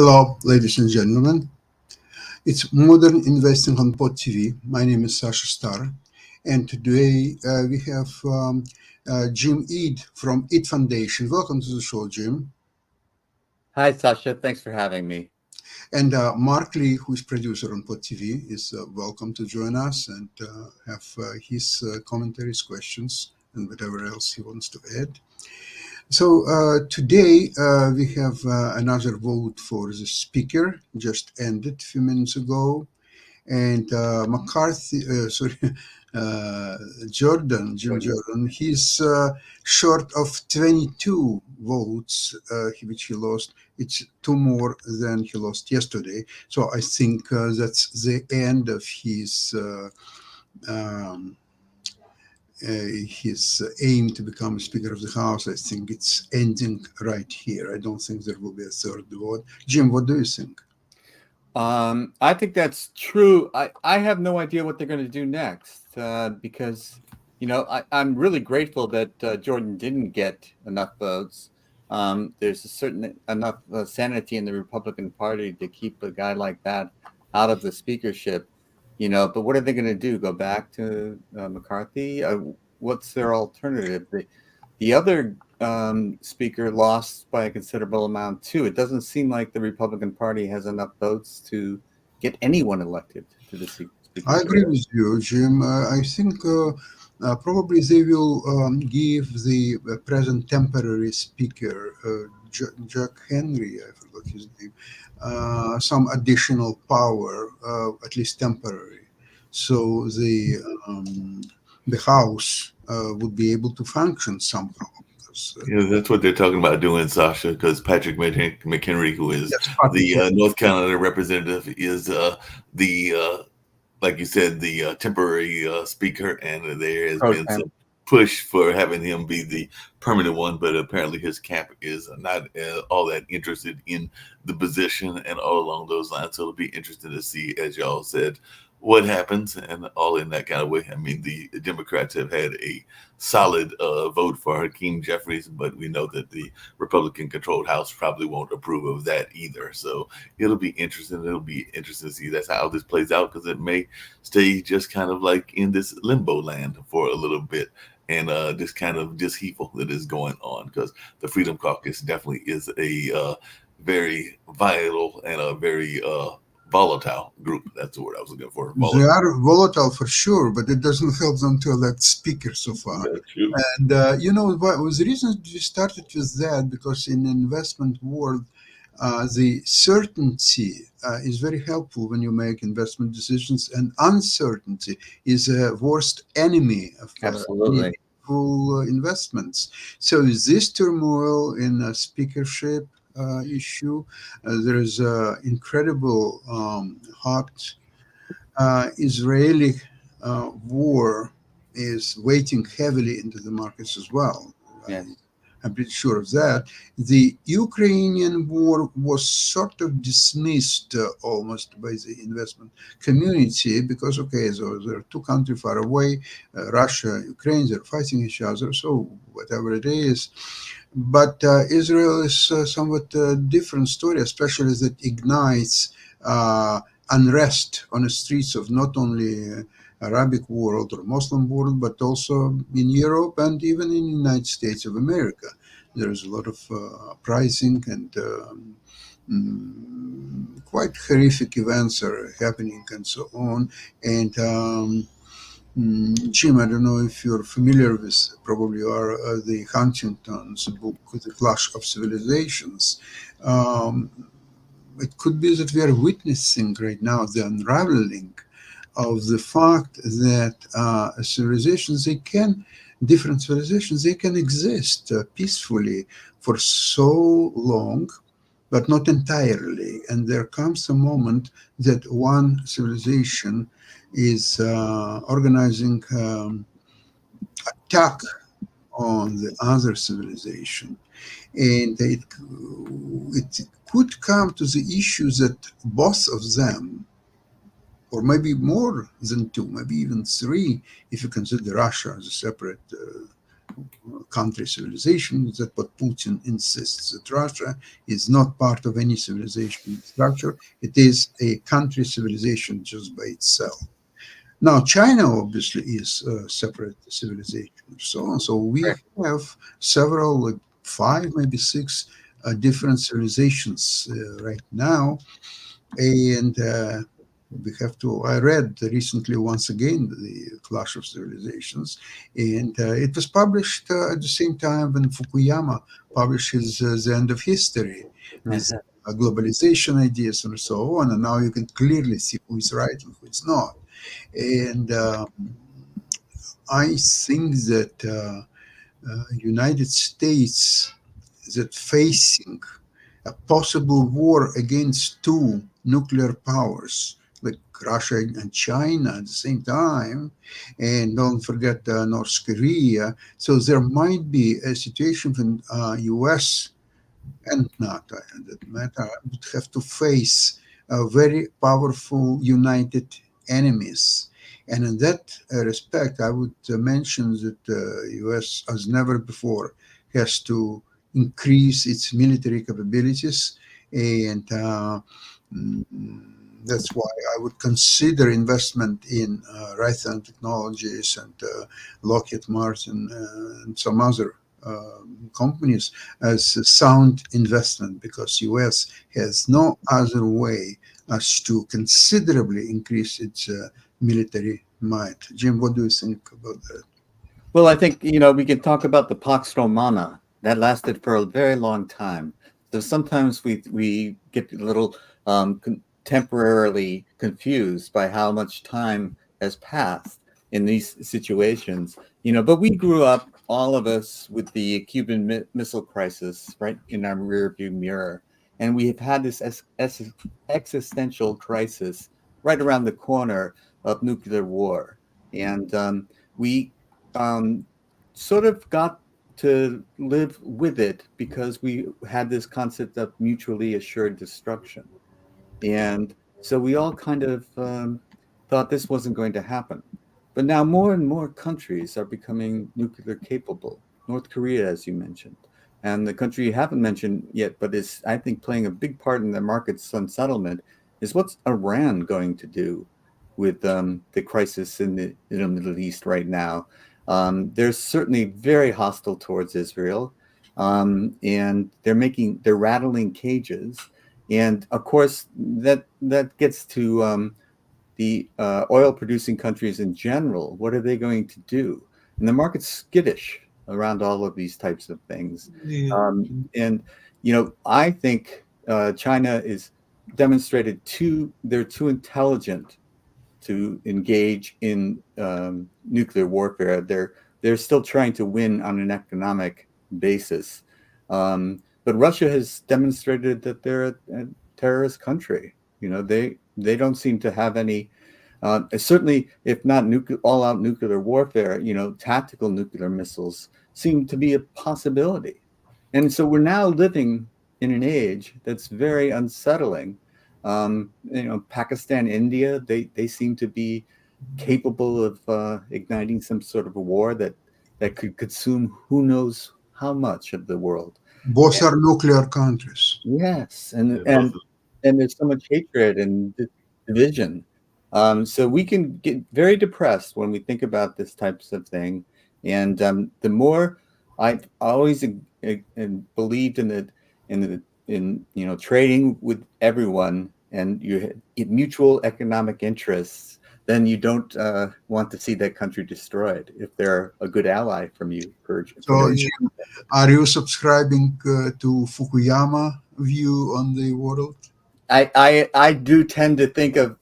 Hello, ladies and gentlemen. It's Modern Investing on Pod TV. My name is Sasha Starr, and today we have Jim Eid from Eid Foundation. Welcome to the show, Jim. Hi, Sasha. Thanks for having me. And Mark Lee, who is producer on Pod TV, is welcome to join us and have his commentaries, questions, and whatever else he wants to add. So today we have another vote for the speaker, just ended a few minutes ago. And McCarthy, sorry, Jim Jordan, he's short of 22 votes, which he lost. It's two more than he lost yesterday. So I think that's the end of um, his aim to become Speaker of the House. I think it's ending right here. I don't think there will be a third vote. Jim, what do you think? I think that's true. I have no idea what they're going to do next because, I'm really grateful that Jordan didn't get enough votes. There's a certain enough sanity in the Republican Party to keep a guy like that out of the speakership. But what are they going to do? Go back to McCarthy? What's their alternative? The other speaker lost by a considerable amount too. It doesn't seem like the Republican Party has enough votes to get anyone elected to the I speakership. agree with you, Jim. I think probably they will give the present temporary speaker, Jack Henry, I forgot his name, some additional power, at least temporary. So the House would be able to function somehow. Because, That's what they're talking about doing, Sasha, because Patrick McHenry, who is that's part of the North Carolina representative, is the like you said, the temporary speaker, and there has Pro been temp. some push for having him be the permanent one, but apparently his camp is not all that interested in the position and all along those lines. So it'll be interesting to see, as y'all said, what happens and all in that kind of way. I mean, the Democrats have had a solid vote for Hakeem Jeffries, but we know that the Republican-controlled House probably won't approve of that either. So it'll be interesting. It'll be interesting to see that's how this plays out, because it may stay just kind of like in this limbo land for a little bit, and this kind of dishevel that is going on, because the Freedom Caucus definitely is a very vital and a very volatile group. That's the word I was looking for. They are volatile for sure, but it doesn't help them to elect speaker so far. That's true. And what was the reason we started with that? Because in investment world, the certainty is very helpful when you make investment decisions, and uncertainty is a worst enemy of Absolutely. meaningful investments. So this turmoil in speakership issue, there is incredible hot Israeli war is weighting heavily into the markets as well. Yes. I'm pretty sure of that. The Ukrainian war was sort of dismissed almost by the investment community because, okay, so there are two countries far away, Russia, Ukraine, they're fighting each other, so whatever it is. But Israel is somewhat a different story, especially as it ignites unrest on the streets of not only Arabic world or Muslim world, but also in Europe and even in the United States of America. There is a lot of uprising and quite horrific events are happening and so on. And Jim, I don't know if you're familiar with, probably you are, the Huntington's book, The Clash of Civilizations. Um, it could be that we are witnessing right now the unraveling of the fact that different civilizations, they can exist peacefully for so long, but not entirely. And there comes a moment that one civilization is organizing attack on the other civilization. And it could come to the issue that both of them, or maybe more than two, maybe even three, if you consider Russia as a separate country civilization. That's what Putin insists, that Russia is not part of any civilization structure. It is a country civilization just by itself. Now, China obviously is a separate civilization, so on. So we have several, like 5, maybe 6 different civilizations right now, and we have to. I read recently once again the Clash of Civilizations, and it was published at the same time when Fukuyama publishes The End of History with globalization ideas and so on. And now you can clearly see who is right and who is not. And I think that United States that facing a possible war against 2 nuclear powers like Russia and China at the same time, and don't forget North Korea. So there might be a situation when U.S. and NATO, in that matter, would have to face very powerful united enemies. And in that respect, I would mention that the U.S., as never before, has to increase its military capabilities, and that's why I would consider investment in Raytheon Technologies and Lockheed Martin and some other companies as a sound investment, because U.S. has no other way as to considerably increase its military might. Jim, what do you think about that? Well, I think, we can talk about the Pax Romana. That lasted for a very long time. So sometimes we get a little temporarily confused by how much time has passed in these situations. But we grew up, all of us, with the Cuban Missile Crisis right in our rearview mirror. And we have had this existential crisis right around the corner of nuclear war. And we sort of got to live with it because we had this concept of mutually assured destruction. And so we all kind of thought this wasn't going to happen. But now more and more countries are becoming nuclear capable. North Korea, as you mentioned. And the country you haven't mentioned yet, but is, I think, playing a big part in the market's unsettlement, is what's Iran going to do with the crisis in the Middle East right now. They're certainly very hostile towards Israel, and they're rattling cages, and of course that gets to the oil-producing countries in general. What are they going to do? And the market's skittish around all of these types of things. Yeah. And I think China is demonstrated they're too intelligent to engage in nuclear warfare. They're still trying to win on an economic basis. But Russia has demonstrated that they're a terrorist country. They don't seem to have any, certainly if not all-out nuclear warfare, tactical nuclear missiles seem to be a possibility. And so we're now living in an age that's very unsettling. Pakistan, India, they seem to be capable of igniting some sort of a war that could consume who knows how much of the world. Both are nuclear countries. Yes, and there's so much hatred and division. So we can get very depressed when we think about this types of thing. And the more I've always believed in trading with everyone and you mutual economic interests, then you don't want to see that country destroyed if they're a good ally from you. So, Jim, are you subscribing to Fukuyama view on the world? I do tend to think of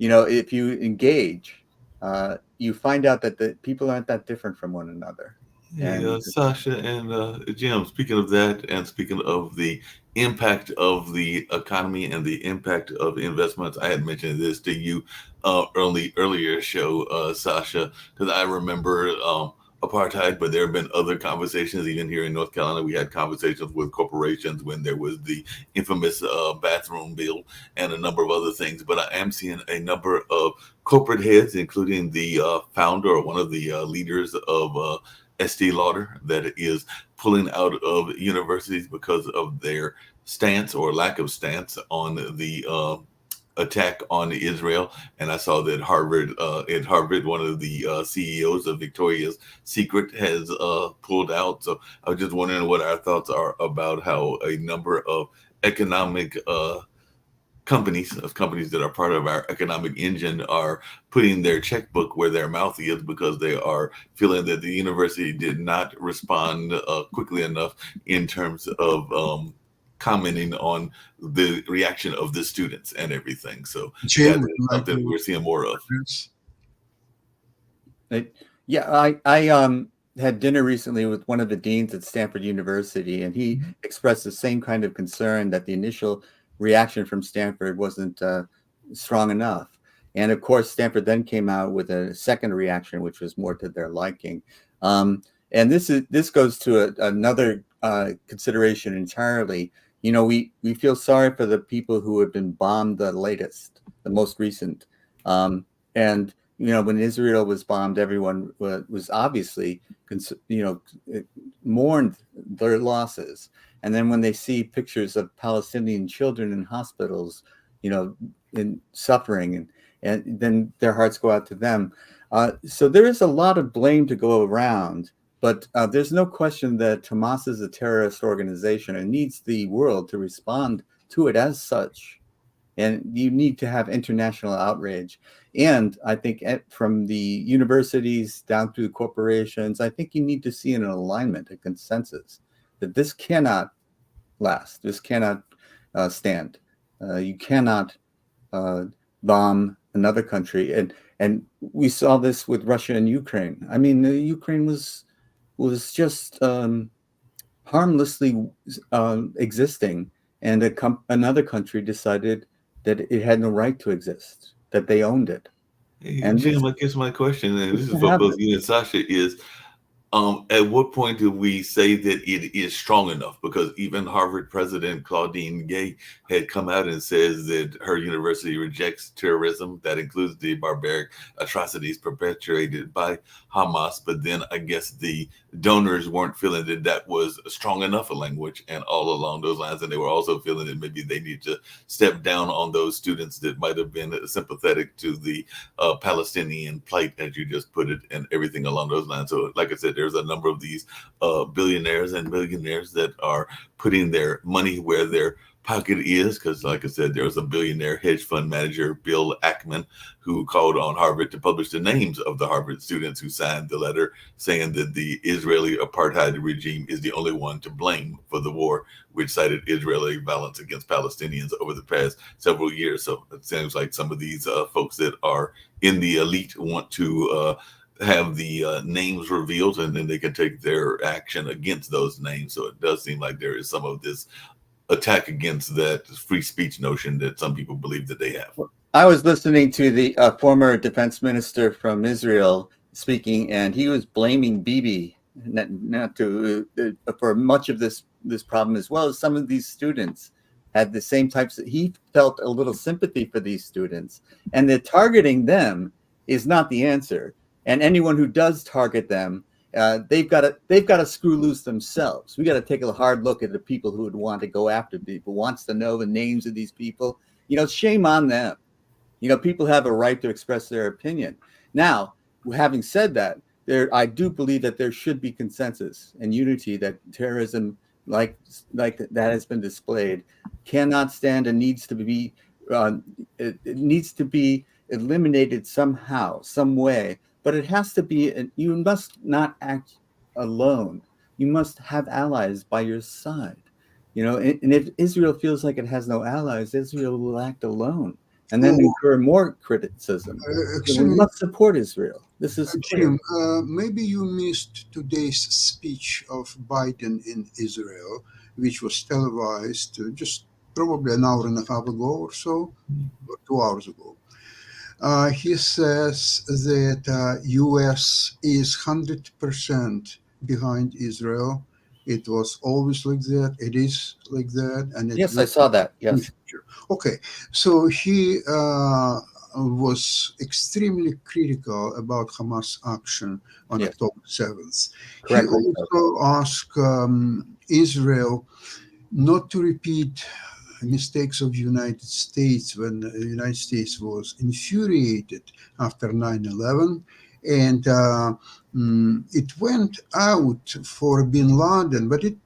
if you engage, you find out that the people aren't that different from one another. Yeah, Sasha and Jim, speaking of that and speaking of the impact of the economy and the impact of investments, I had mentioned this to you earlier show, Sasha, because I remember apartheid, but there have been other conversations. Even here in North Carolina, we had conversations with corporations when there was the infamous bathroom bill and a number of other things. But I am seeing a number of corporate heads, including the founder or one of the leaders of Estee Lauder that is pulling out of universities because of their stance or lack of stance on the attack on Israel. And I saw that at Harvard, one of the CEOs of Victoria's Secret has pulled out. So I was just wondering what our thoughts are about how a number of economic companies that are part of our economic engine are putting their checkbook where their mouth is because they are feeling that the university did not respond quickly enough in terms of commenting on the reaction of the students and everything. So Jim, that would is you like something to we're seeing more of. address? Yeah, I had dinner recently with one of the deans at Stanford University, and he expressed the same kind of concern that the initial reaction from Stanford wasn't strong enough. And of course, Stanford then came out with a second reaction, which was more to their liking. And this goes to another consideration entirely. You know, we feel sorry for the people who have been bombed the most recent. And you know, when Israel was bombed, everyone was obviously, mourned their losses. And then when they see pictures of Palestinian children in hospitals, you know, in suffering, and then their hearts go out to them. So there is a lot of blame to go around, but there's no question that Hamas is a terrorist organization and needs the world to respond to it as such. And you need to have international outrage. And I think from the universities down through the corporations, I think you need to see an alignment, a consensus that this cannot last. This cannot stand. You cannot bomb another country. And we saw this with Russia and Ukraine. I mean, Ukraine was just harmlessly existing, and another country decided that it had no right to exist, that they owned it. Hey, And Jim, I guess my question, and this is for have both you and Sasha, is at what point do we say that it is strong enough? Because even Harvard president Claudine Gay had come out and says that her university rejects terrorism. That includes the barbaric atrocities perpetrated by Hamas. But then I guess the donors weren't feeling that that was strong enough a language, and all along those lines. And they were also feeling that maybe they need to step down on those students that might have been sympathetic to the Palestinian plight, as you just put it, and everything along those lines. So like I said, there's a number of these billionaires and millionaires that are putting their money where their pocket is, because like I said, there was a billionaire hedge fund manager, Bill Ackman, who called on Harvard to publish the names of the Harvard students who signed the letter saying that the Israeli apartheid regime is the only one to blame for the war, which cited Israeli violence against Palestinians over the past several years. So it seems like some of these folks that are in the elite want to have the names revealed, and then they can take their action against those names. So it does seem like there is some of this attack against that free speech notion that some people believe that they have. I was listening to the former defense minister from Israel speaking, and he was blaming Bibi not to for much of this problem, as well as some of these students had the same types. He felt a little sympathy for these students, and that targeting them is not the answer. And anyone who does target them, they've got to screw loose themselves. We got to take a hard look at the people who would want to go after people, wants to know the names of these people. You know, shame on them. You know, people have a right to express their opinion. Now, having said that, I do believe that there should be consensus and unity that terrorism, like that has been displayed, cannot stand and needs to be it needs to be eliminated somehow, some way. But it has to be, you must not act alone. You must have allies by your side. You know, and if Israel feels like it has no allies, Israel will act alone and then incur more criticism. So we must support Israel. This is Jim, maybe you missed today's speech of Biden in Israel, which was televised just probably an hour and a half ago or so, or 2 hours ago. He says that U.S. is 100% behind Israel. It was always like that. It is like that. And yes, I saw that. Yes. Okay. So he was extremely critical about Hamas action on Yes, October 7th. He correctly so. also asked Israel not to repeat mistakes of the United States when the United States was infuriated after 9/11, and it went out for bin Laden, but it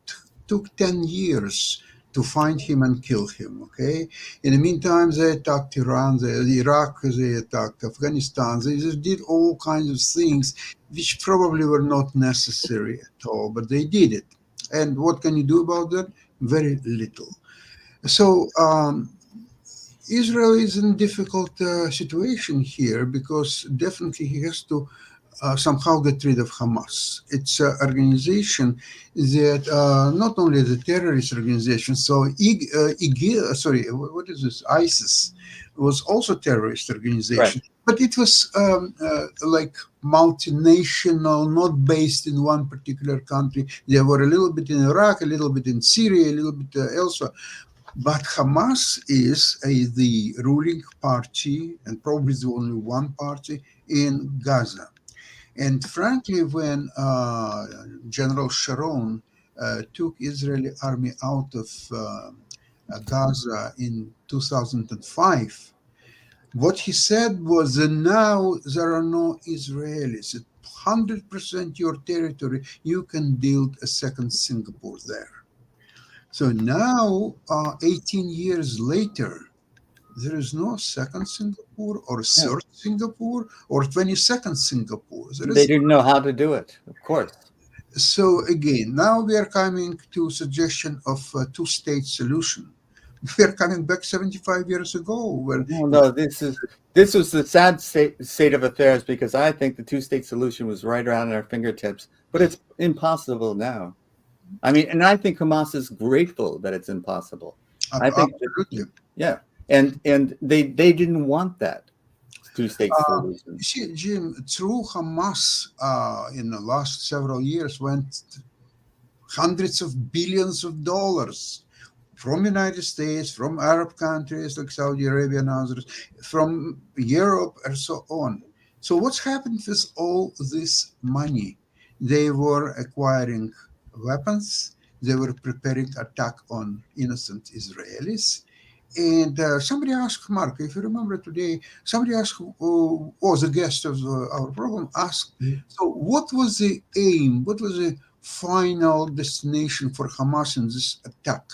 took 10 years to find him and kill him. Okay. In the meantime, they attacked Iran, Iraq, they attacked Afghanistan. They just did all kinds of things which probably were not necessary at all, but they did it. And what can you do about that? Very little. So Israel is in a difficult situation here because definitely he has to somehow get rid of Hamas. It's an organization that not only the terrorist organization, so what is this? ISIS was also a terrorist organization, Right. but it was like multinational, not based in one particular country. They were a little bit in Iraq, a little bit in Syria, a little bit elsewhere. But Hamas is the ruling party and probably the only one party in Gaza. And frankly, when General Sharon took Israeli army out of Gaza in 2005, what he said was that now there are no Israelis. At 100% your territory, you can build a second Singapore there. So now, 18 years later, there is no second Singapore or Yeah. third Singapore or 22nd Singapore. There They is. didn't know how to do it, of course. So again, now we are coming to suggestion of a two-state solution. We are coming back 75 years ago. Where No, this was the sad state of affairs because I think the two-state solution was right around our fingertips, but it's impossible now. I mean, and I think Hamas is grateful that it's impossible. I think, absolutely. yeah, and they didn't want that two-state solution. You see, Jim, through Hamas in the last several years went hundreds of billions of dollars from United States, from Arab countries like Saudi Arabia and others, from Europe and so on. So what's happened with all this money? They were acquiring weapons. They were preparing attack on innocent Israelis. And somebody asked Mark, if you remember today, somebody asked, the guest of our program asked, so what was the aim? What was the final destination for Hamas in this attack?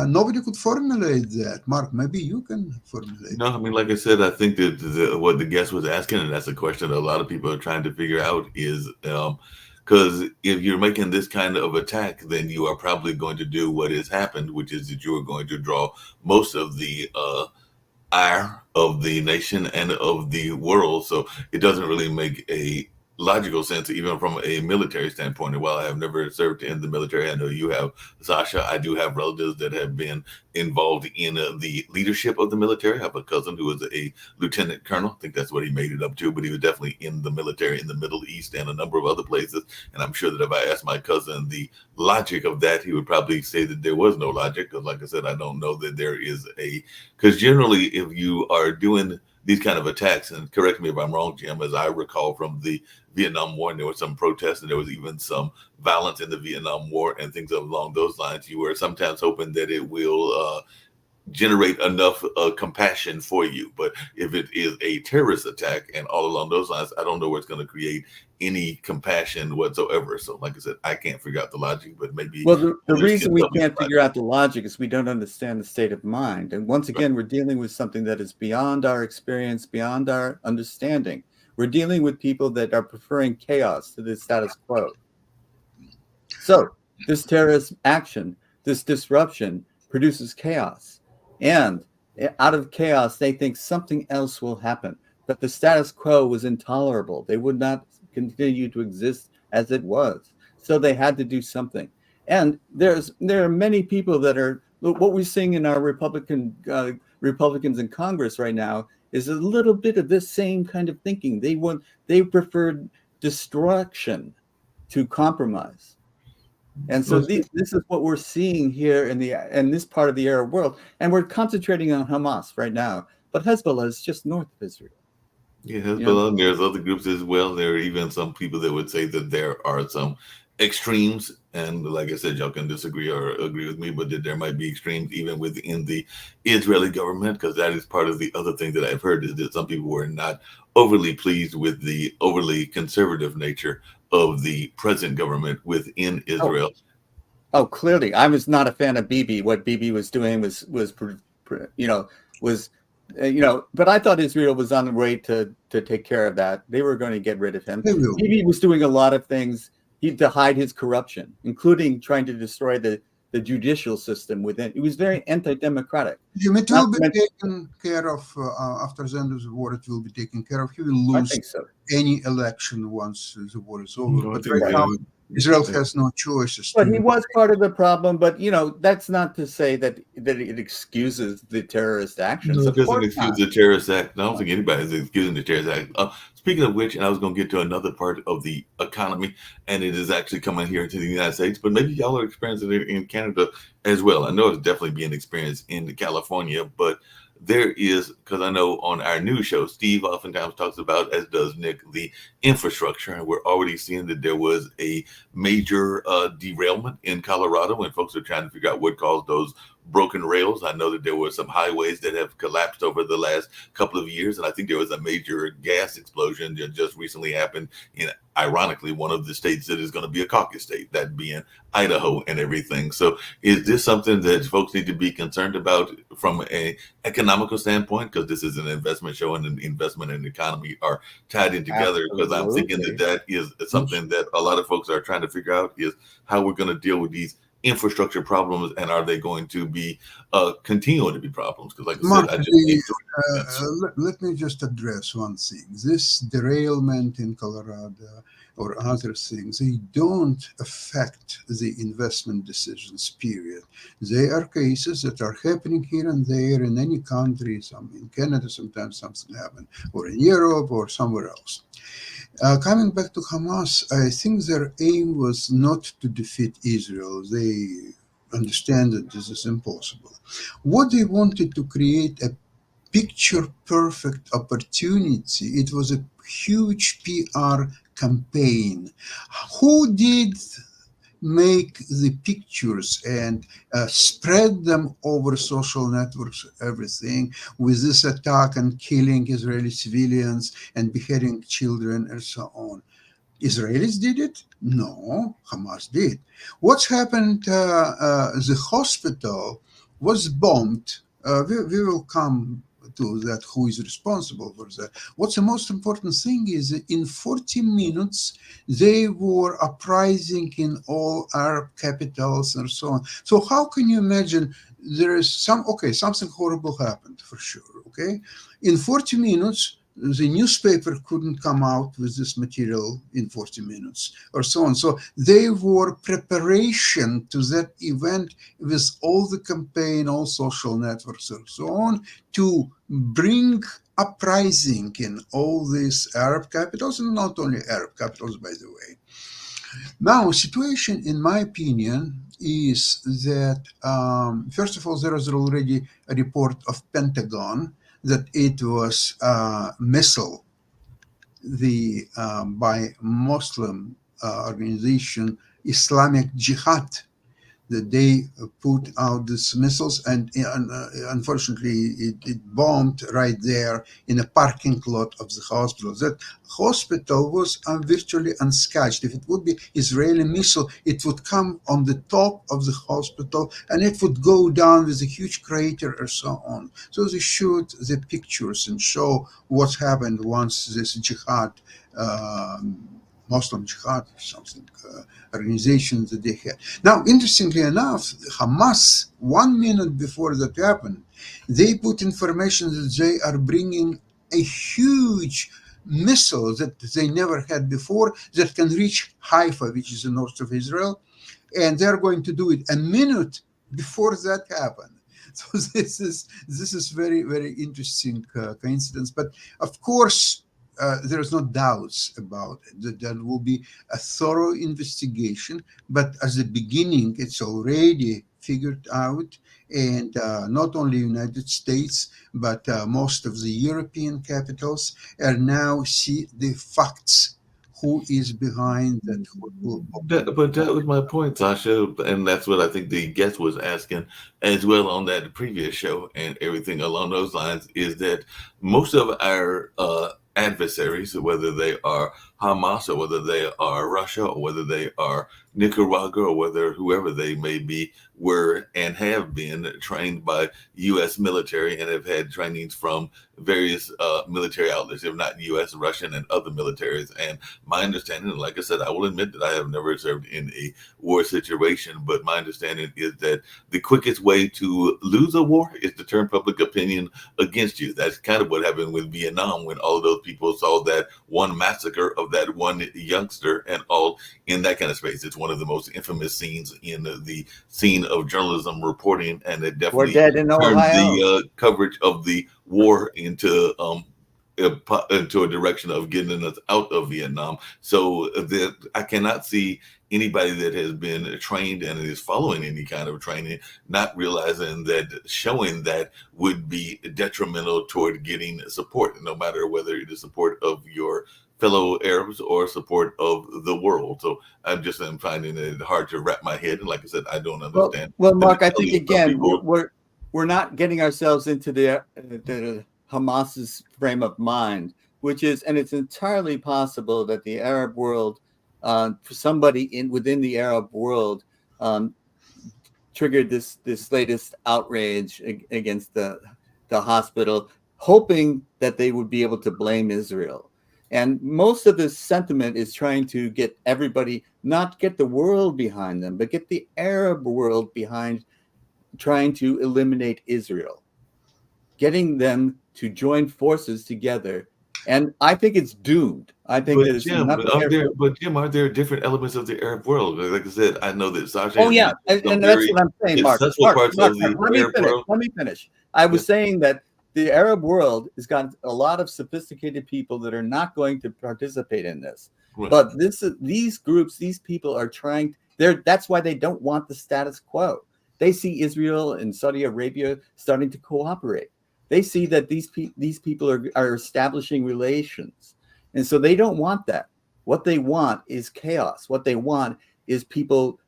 Nobody could formulate that. Mark, maybe you can formulate. No, I mean, like I said, I think that what the guest was asking, and that's a question that a lot of people are trying to figure out, is because if you're making this kind of attack, then you are probably going to do what has happened, which is that you are going to draw most of the ire of the nation and of the world. So it doesn't really make a logical sense, even from a military standpoint. And while I have never served in the military, I know you have, Sasha. I do have relatives that have been involved in the leadership of the military. I have a cousin who was a lieutenant colonel. I think that's what he made it up to, but he was definitely in the military in the Middle East and a number of other places. And I'm sure that if I asked my cousin the logic of that, he would probably say that there was no logic. Because like I said, I don't know that there is because generally if you are doing these kind of attacks, and correct me if I'm wrong, Jim, as I recall from the Vietnam War, and there was some protests and there was even some violence in the Vietnam War and things along those lines, you were sometimes hoping that it will generate enough compassion for you. But if it is a terrorist attack and all along those lines, I don't know where it's going to create any compassion whatsoever. So like I said, I can't figure out the logic, but maybe. Well, the reason we can't figure out the logic is we don't understand the state of mind. And once again, we're dealing with something that is beyond our experience, beyond our understanding. We're dealing with people that are preferring chaos to the status quo. So this terrorist action, this disruption produces chaos. And out of chaos, they think something else will happen. But the status quo was intolerable. They would not continue to exist as it was. So they had to do something. And there are many people that are, what we're seeing in our Republicans in Congress right now is a little bit of this same kind of thinking. They preferred destruction to compromise. And so this is what we're seeing here in this part of the Arab world. And we're concentrating on Hamas right now but Hezbollah is just north of Israel. Yeah, You know, Hezbollah. There's other groups as well. There are even some people that would say that there are some extremes, and like I said, y'all can disagree or agree with me, but that there might be extremes even within the Israeli government, because that is part of the other thing that I've heard is that some people were not overly pleased with the overly conservative nature of the present government within oh, Israel. oh, clearly, I was not a fan of Bibi. What Bibi was doing was was but I thought Israel was on the way to take care of that. They were going to get rid of him. They will. Bibi was doing a lot of things to hide his corruption, including trying to destroy the judicial system within. It was very anti-democratic. It Not will to be mention, taken care of after the end of the war. It will be taken care of. He will I lose think so. any election once the war is over. No, I But think right Right. now, Israel has no choices. But he was part of the problem. But that's not to say that it excuses the terrorist actions. No, it Of doesn't course excuse not. the terrorist act. I don't think anybody's excusing the terrorist act. Speaking of which, and I was going to get to another part of the economy, and it is actually coming here to the United States, but maybe y'all are experiencing it in Canada as well. I know it's definitely being experienced in California, but there is, because I know on our news show, Steve oftentimes talks about, as does Nick, the infrastructure, and we're already seeing that there was a major derailment in Colorado when folks are trying to figure out what caused those broken rails. I know that there were some highways that have collapsed over the last couple of years, and I think there was a major gas explosion that just recently happened in, ironically, one of the states that is going to be a caucus state, that being Idaho and everything. So is this something that folks need to be concerned about from an economical standpoint? Because this is an investment show, and an investment and economy are tied in together, because I'm thinking that that is something that a lot of folks are trying to figure out, is how we're going to deal with these infrastructure problems, and are they going to be continuing to be problems? Because like I Mark, said, I just let me just address one thing. This derailment in Colorado or other things, they don't affect the investment decisions, period. They are cases that are happening here and there in any country, some in Canada, sometimes something happens, or in Europe or somewhere else. Coming back to Hamas, I think their aim was not to defeat Israel. They understand that this is impossible. What they wanted to create a picture perfect opportunity. It was a huge PR campaign. Who did make the pictures and spread them over social networks, everything, with this attack and killing Israeli civilians and beheading children and so on? Israelis did it? No, Hamas did. What's happened? The hospital was bombed. We will come to that, who is responsible for that. What's the most important thing is that in 40 minutes, they were uprising in all Arab capitals and so on. So how can you imagine there is something horrible happened for sure, okay? In 40 minutes, the newspaper couldn't come out with this material in 40 minutes or so on. So they were preparation to that event with all the campaign, all social networks and so on, to bring uprising in all these Arab capitals, and not only Arab capitals, by the way. Now, situation, in my opinion, is that, first of all, there is already a report of Pentagon that it was a missile by Muslim organization Islamic Jihad, that they put out these missiles, and unfortunately it bombed right there in a parking lot of the hospital. That hospital was virtually unscathed. If it would be Israeli missile, it would come on the top of the hospital and it would go down with a huge crater or so on. So they shoot the pictures and show what happened once this jihad, Muslim Jihad or something, organization that they had. Now, interestingly enough, Hamas, 1 minute before that happened, they put information that they are bringing a huge missile that they never had before that can reach Haifa, which is the north of Israel, and they're going to do it a minute before that happened. So this is very, very interesting coincidence. But of course, there is no doubts about it, that there will be a thorough investigation. But as a beginning, it's already figured out, and not only United States, but most of the European capitals are now see the facts. Who is behind that? But that was my point, Sasha, and that's what I think the guest was asking as well on that previous show, and everything along those lines is that most of our adversaries, whether they are Hamas or whether they are Russia or whether they are Nicaragua or whether whoever they may be, were and have been trained by U.S. military and have had trainings from various military outlets, if not U.S., Russian, and other militaries. And my understanding, like I said, I will admit that I have never served in a war situation, but my understanding is that the quickest way to lose a war is to turn public opinion against you. That's kind of what happened with Vietnam when all of those people saw that one massacre of that one youngster and all in that kind of space. It's one of the most infamous scenes in the scene of journalism reporting, and it We're definitely dead in turned Ohio. the coverage of the war into a direction of getting us out of Vietnam. So that I cannot see anybody that has been trained and is following any kind of training not realizing that showing that would be detrimental toward getting support, no matter whether it is support of your fellow Arabs or support of the world. So I'm finding it hard to wrap my head. And like I said, I don't understand. Well, Mark, I mentality think of some again people. we're not getting ourselves into the Hamas's frame of mind, which is, and it's entirely possible that the Arab world, for somebody within the Arab world, triggered this latest outrage against the hospital, hoping that they would be able to blame Israel. And most of this sentiment is trying to get everybody, not get the world behind them, but get the Arab world behind trying to eliminate Israel, getting them to join forces together. And I think it's doomed. I think that it's not. Jim, aren't there different elements of the Arab world? Like I said, I know that Sasha Oh has yeah, mentioned some and that's very what I'm saying, Mark. successful parts of the Let me Arab finish. world. Let me finish. I was Yeah. saying that the Arab world has got a lot of sophisticated people that are not going to participate in this. Right. But these groups, these people are trying. That's why they don't want the status quo. They see Israel and Saudi Arabia starting to cooperate. They see that these people are establishing relations, and so they don't want that. What they want is chaos. What they want is people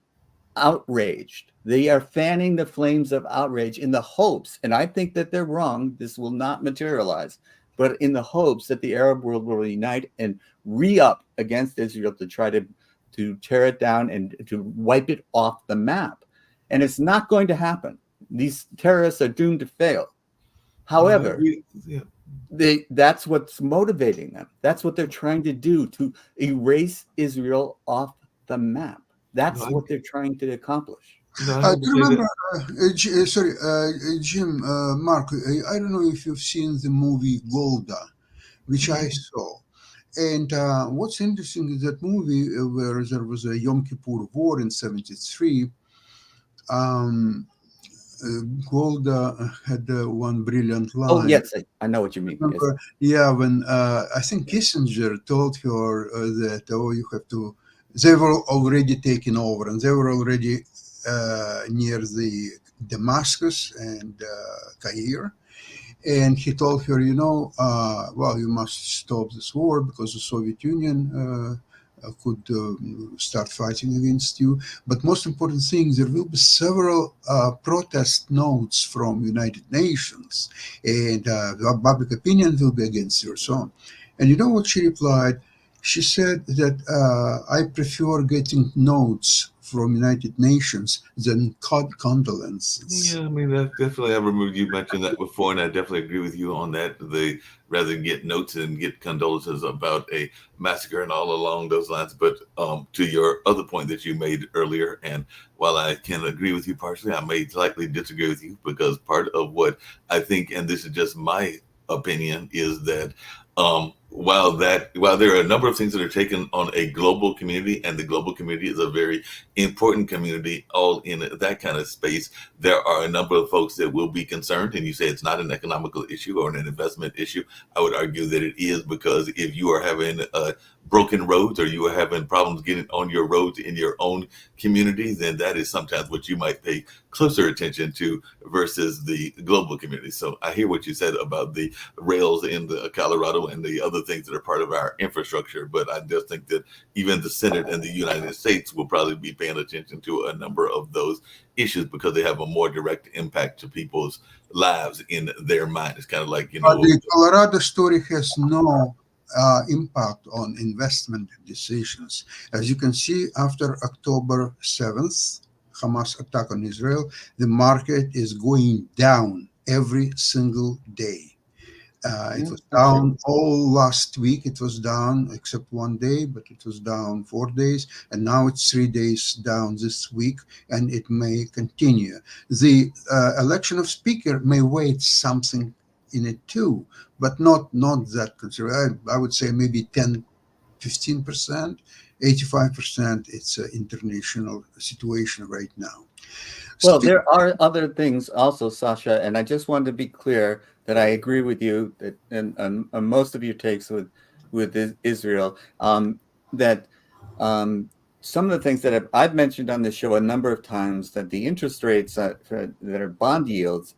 outraged. They are fanning the flames of outrage in the hopes, and I think that they're wrong, this will not materialize, but in the hopes that the Arab world will unite and re-up against Israel to try to tear it down and to wipe it off the map. And it's not going to happen. These terrorists are doomed to fail. However, Yeah. that's what's motivating them. That's what they're trying to do, to erase Israel off the map. That's what they're trying to accomplish. No, I Do you remember, Jim, Mark, I don't know if you've seen the movie Golda, which I saw. And what's interesting is that movie where there was a Yom Kippur War in 73. Um, Golda had one brilliant line. Oh, yes, I know what you mean. Yes. Remember, yeah, when I think Kissinger told her that, oh, you have to, they were already taken over and they were already near the Damascus and Cairo. And he told her, well, you must stop this war because the Soviet Union could start fighting against you. But most important thing, there will be several protest notes from United Nations, and the public opinion will be against you, so on. And you know what she replied? She said that I prefer getting notes from United Nations than condolences. Yeah, I mean, that's definitely. I remember you mentioned that before, and I definitely agree with you on that. Rather than get notes and get condolences about a massacre and all along those lines. But to your other point that you made earlier, and while I can agree with you partially, I may slightly disagree with you because part of what I think, and this is just my opinion, is that while there are a number of things that are taken on a global community, and the global community is a very important community, all in that kind of space, there are a number of folks that will be concerned. And you say it's not an economical issue or an investment issue. I would argue that it is, because if you are having broken roads, or you are having problems getting on your roads in your own community, then that is sometimes what you might pay closer attention to versus the global community. So I hear what you said about the rails in the Colorado and the other things that are part of our infrastructure, but I just think that even the Senate and the United States will probably be paying attention to a number of those issues, because they have a more direct impact to people's lives in their mind. It's kind of like, The Colorado story has no impact on investment decisions. As you can see, after October 7th, Hamas attack on Israel, the market is going down every single day. It was down all last week. It was down except one day, but it was down 4 days. And now it's 3 days down this week, and it may continue. The election of speaker may weigh something in it too, but not that considerable. I would say maybe 10, 15%, 85%. It's an international situation right now. Well, there are other things also, Sasha, and I just wanted to be clear that I agree with you that and most of your takes with Israel, that some of the things that I've mentioned on the show a number of times, that the interest rates that are bond yields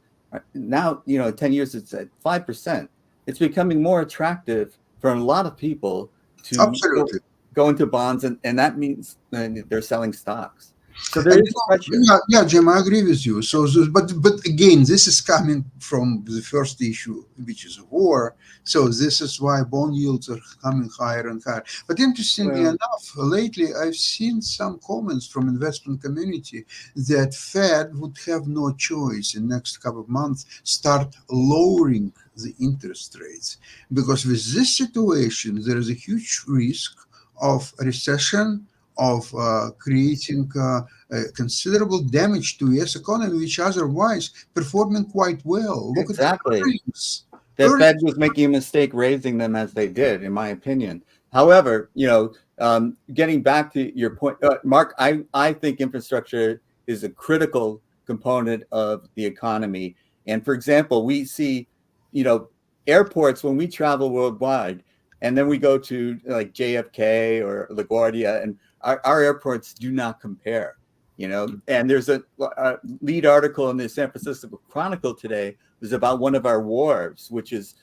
now, 10 years it's at 5%. It's becoming more attractive for a lot of people to Absolutely go into bonds, and that means they're selling stocks. So there is pressure. Yeah, Jim, I agree with you. So, but again, this is coming from the first issue, which is war. So this is why bond yields are coming higher and higher. But interestingly enough, lately I've seen some comments from investment community that Fed would have no choice in next couple of months start lowering the interest rates, because with this situation there is a huge risk of recession, of creating considerable damage to U.S. economy, which otherwise performing quite well. Look exactly. at the earnings. The Fed was making a mistake raising them as they did, in my opinion. However, getting back to your point, Mark, I think infrastructure is a critical component of the economy. And for example, we see, airports when we travel worldwide, and then we go to like JFK or LaGuardia, and our airports do not compare, and there's a lead article in the San Francisco Chronicle today was about one of our wharves, which is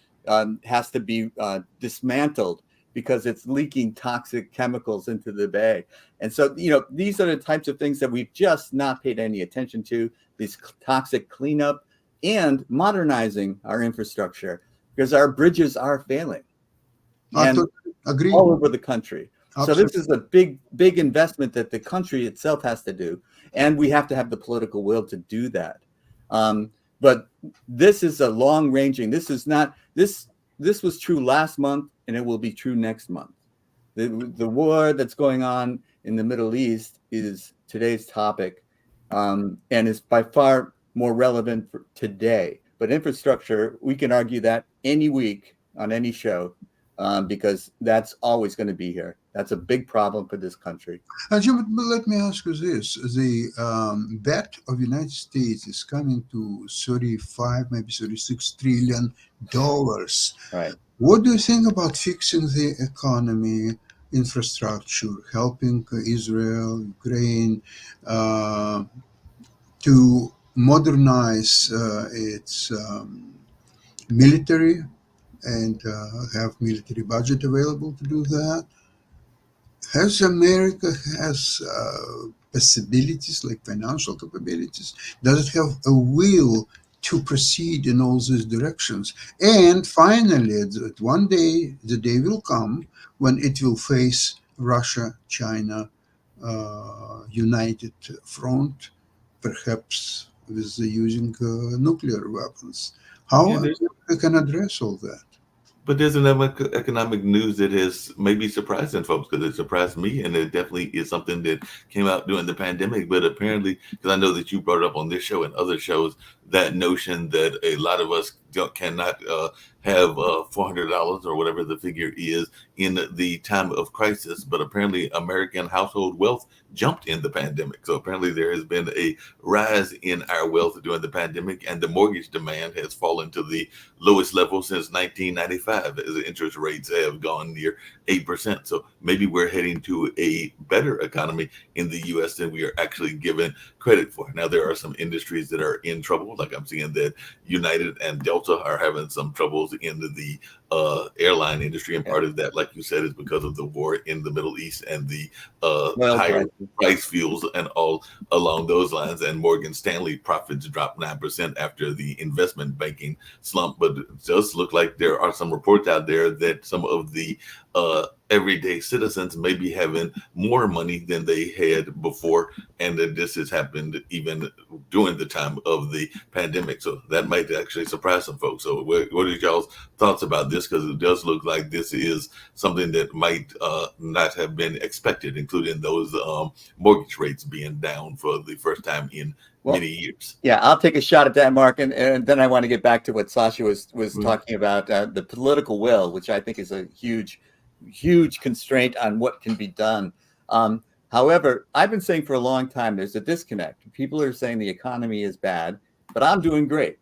has to be dismantled because it's leaking toxic chemicals into the bay. And so, these are the types of things that we've just not paid any attention to, these toxic cleanup and modernizing our infrastructure, because our bridges are failing. And agree. all over the country. Absolutely. So this is a big investment that the country itself has to do, and we have to have the political will to do that. But this is a long-ranging. This is not this. This was true last month, and it will be true next month. The war that's going on in the Middle East is today's topic, and is by far more relevant for today. But infrastructure, we can argue that any week on any show. Because that's always going to be here. That's a big problem for this country. Jim, let me ask you this. The debt of the United States is coming to 35, maybe $36 trillion. Right. What do you think about fixing the economy, infrastructure, helping Israel, Ukraine to modernize its military, and have military budget available to do that? Has America possibilities like financial capabilities? Does it have a will to proceed in all these directions? And finally, one day, the day will come when it will face Russia, China, united front, perhaps with using nuclear weapons. How America can address all that? But there's another economic news that has maybe surprising folks, because it surprised me, and it definitely is something that came out during the pandemic. But apparently, because I know that you brought it up on this show and other shows, that notion that a lot of us cannot have $400 or whatever the figure is in the time of crisis, but apparently American household wealth jumped in the pandemic. So apparently there has been a rise in our wealth during the pandemic, and the mortgage demand has fallen to the lowest level since 1995 as interest rates have gone near 8%. So maybe we're heading to a better economy in the US than we are actually given credit for. Now, there are some industries that are in trouble. Like I'm seeing that United and Delta are having some troubles in the airline industry. And part of that, like you said, is because of the war in the Middle East and the higher price fuels and all along those lines. And Morgan Stanley profits dropped 9% after the investment banking slump. But it does look like there are some reports out there that some of the everyday citizens may be having more money than they had before, and that this has happened even during the time of the pandemic. So that might actually surprise some folks. So what are y'all's thoughts about this? Because it does look like this is something that might not have been expected, including those mortgage rates being down for the first time in many years. Yeah, I'll take a shot at that, Mark, and then I want to get back to what Sasha was talking about, the political will, which I think is a huge constraint on what can be done. However, I've been saying for a long time, there's a disconnect. People are saying the economy is bad, but I'm doing great.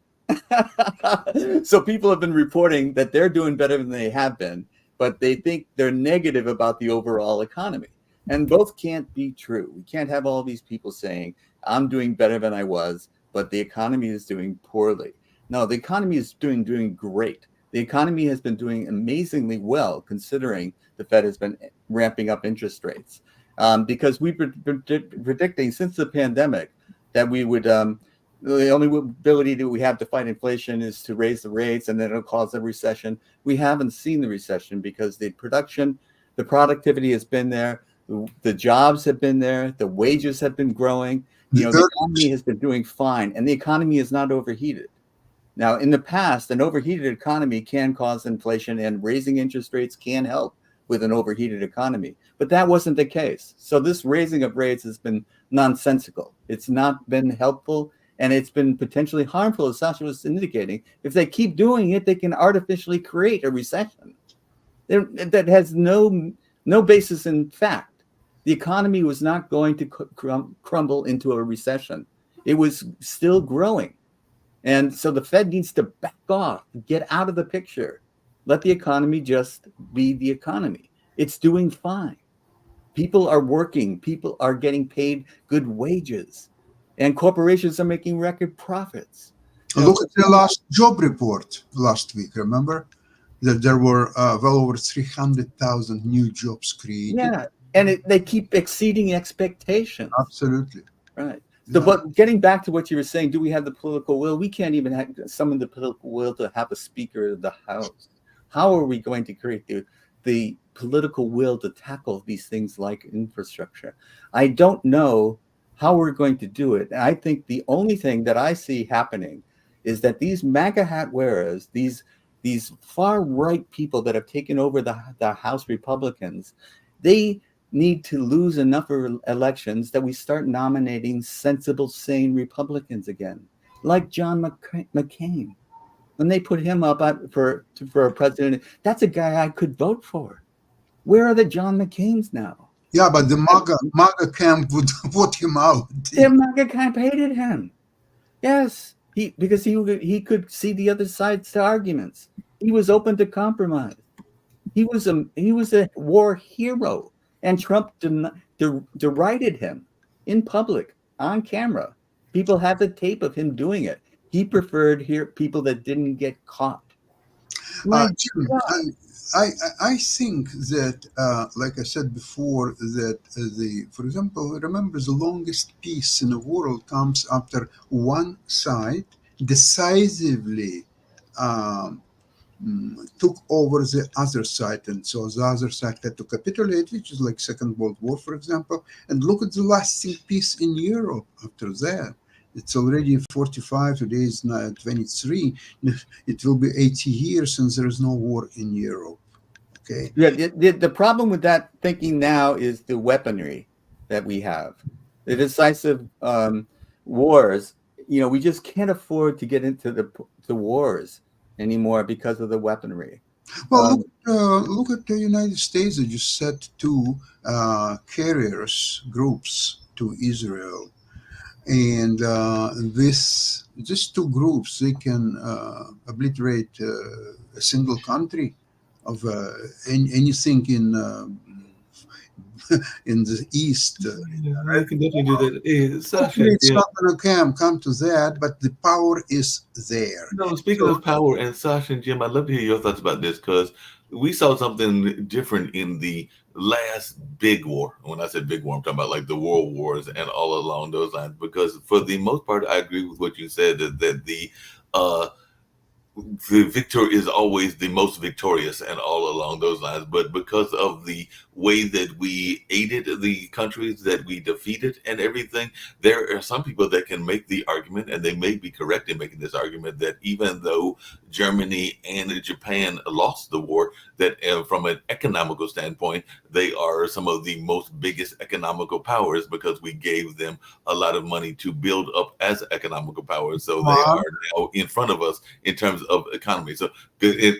So people have been reporting that they're doing better than they have been, but they think they're negative about the overall economy. And both can't be true. We can't have all these people saying, I'm doing better than I was, but the economy is doing poorly. No, the economy is doing great. The economy has been doing amazingly well, considering the Fed has been ramping up interest rates. Because we've been predicting since the pandemic that we would, the only ability that we have to fight inflation is to raise the rates, and then it'll cause a recession. We haven't seen the recession because the productivity has been there, the jobs have been there, the wages have been growing. The economy has been doing fine, and the economy is not overheated. Now, in the past, an overheated economy can cause inflation, and raising interest rates can help with an overheated economy. But that wasn't the case. So this raising of rates has been nonsensical. It's not been helpful, and it's been potentially harmful, as Sasha was indicating. If they keep doing it, they can artificially create a recession that has no basis in fact. The economy was not going to crumble into a recession. It was still growing. And so the Fed needs to back off, get out of the picture. Let the economy just be the economy. It's doing fine. People are working. People are getting paid good wages. And corporations are making record profits. Look at the last job report last week, remember? That there were well over 300,000 new jobs created. Yeah, and they keep exceeding expectations. Absolutely. Right. So, but getting back to what you were saying, do we have the political will? We can't even summon the political will to have a Speaker of the House. How are we going to create the political will to tackle these things like infrastructure? I don't know how we're going to do it. And I think the only thing that I see happening is that these MAGA hat wearers, these far right people that have taken over the House Republicans, they need to lose enough elections that we start nominating sensible, sane Republicans again, like John McCain. When they put him up for a president, that's a guy I could vote for. Where are the John McCains now? Yeah, but the MAGA camp would vote him out. The MAGA camp hated him. Yes, because he could see the other side's arguments. He was open to compromise. He was a war hero. And Trump derided him in public, on camera. People have the tape of him doing it. He preferred people that didn't get caught. Jim, I think that, like I said before, that for example, remember the longest peace in the world comes after one side decisively took over the other side, and so the other side had to capitulate, which is like Second World War, for example. And look at the lasting peace in Europe after that. It's already 45, today is 23. It will be 80 years since there is no war in Europe. Okay. Yeah, the problem with that thinking now is the weaponry that we have. The decisive wars, we just can't afford to get into the wars. anymore because of the weaponry. Well, look at the United States. They just sent two carriers groups to Israel, and this just two groups they can obliterate a single country of anything in the east. I can definitely do that. Sasha, Hopefully it's yeah. not going to come to that, but the power is there. No, speaking of power, and Sasha and Jim, I'd love to hear your thoughts about this because we saw something different in the last big war. When I said big war, I'm talking about like the world wars and all along those lines. Because for the most part, I agree with what you said that uh, the victor is always the most victorious and all along those lines. But because of the way that we aided the countries that we defeated and everything, there are some people that can make the argument, and they may be correct in making this argument, that even though Germany and Japan lost the war, that from an economical standpoint, they are some of the most biggest economical powers because we gave them a lot of money to build up as economical powers. So they are now in front of us in terms of economy. So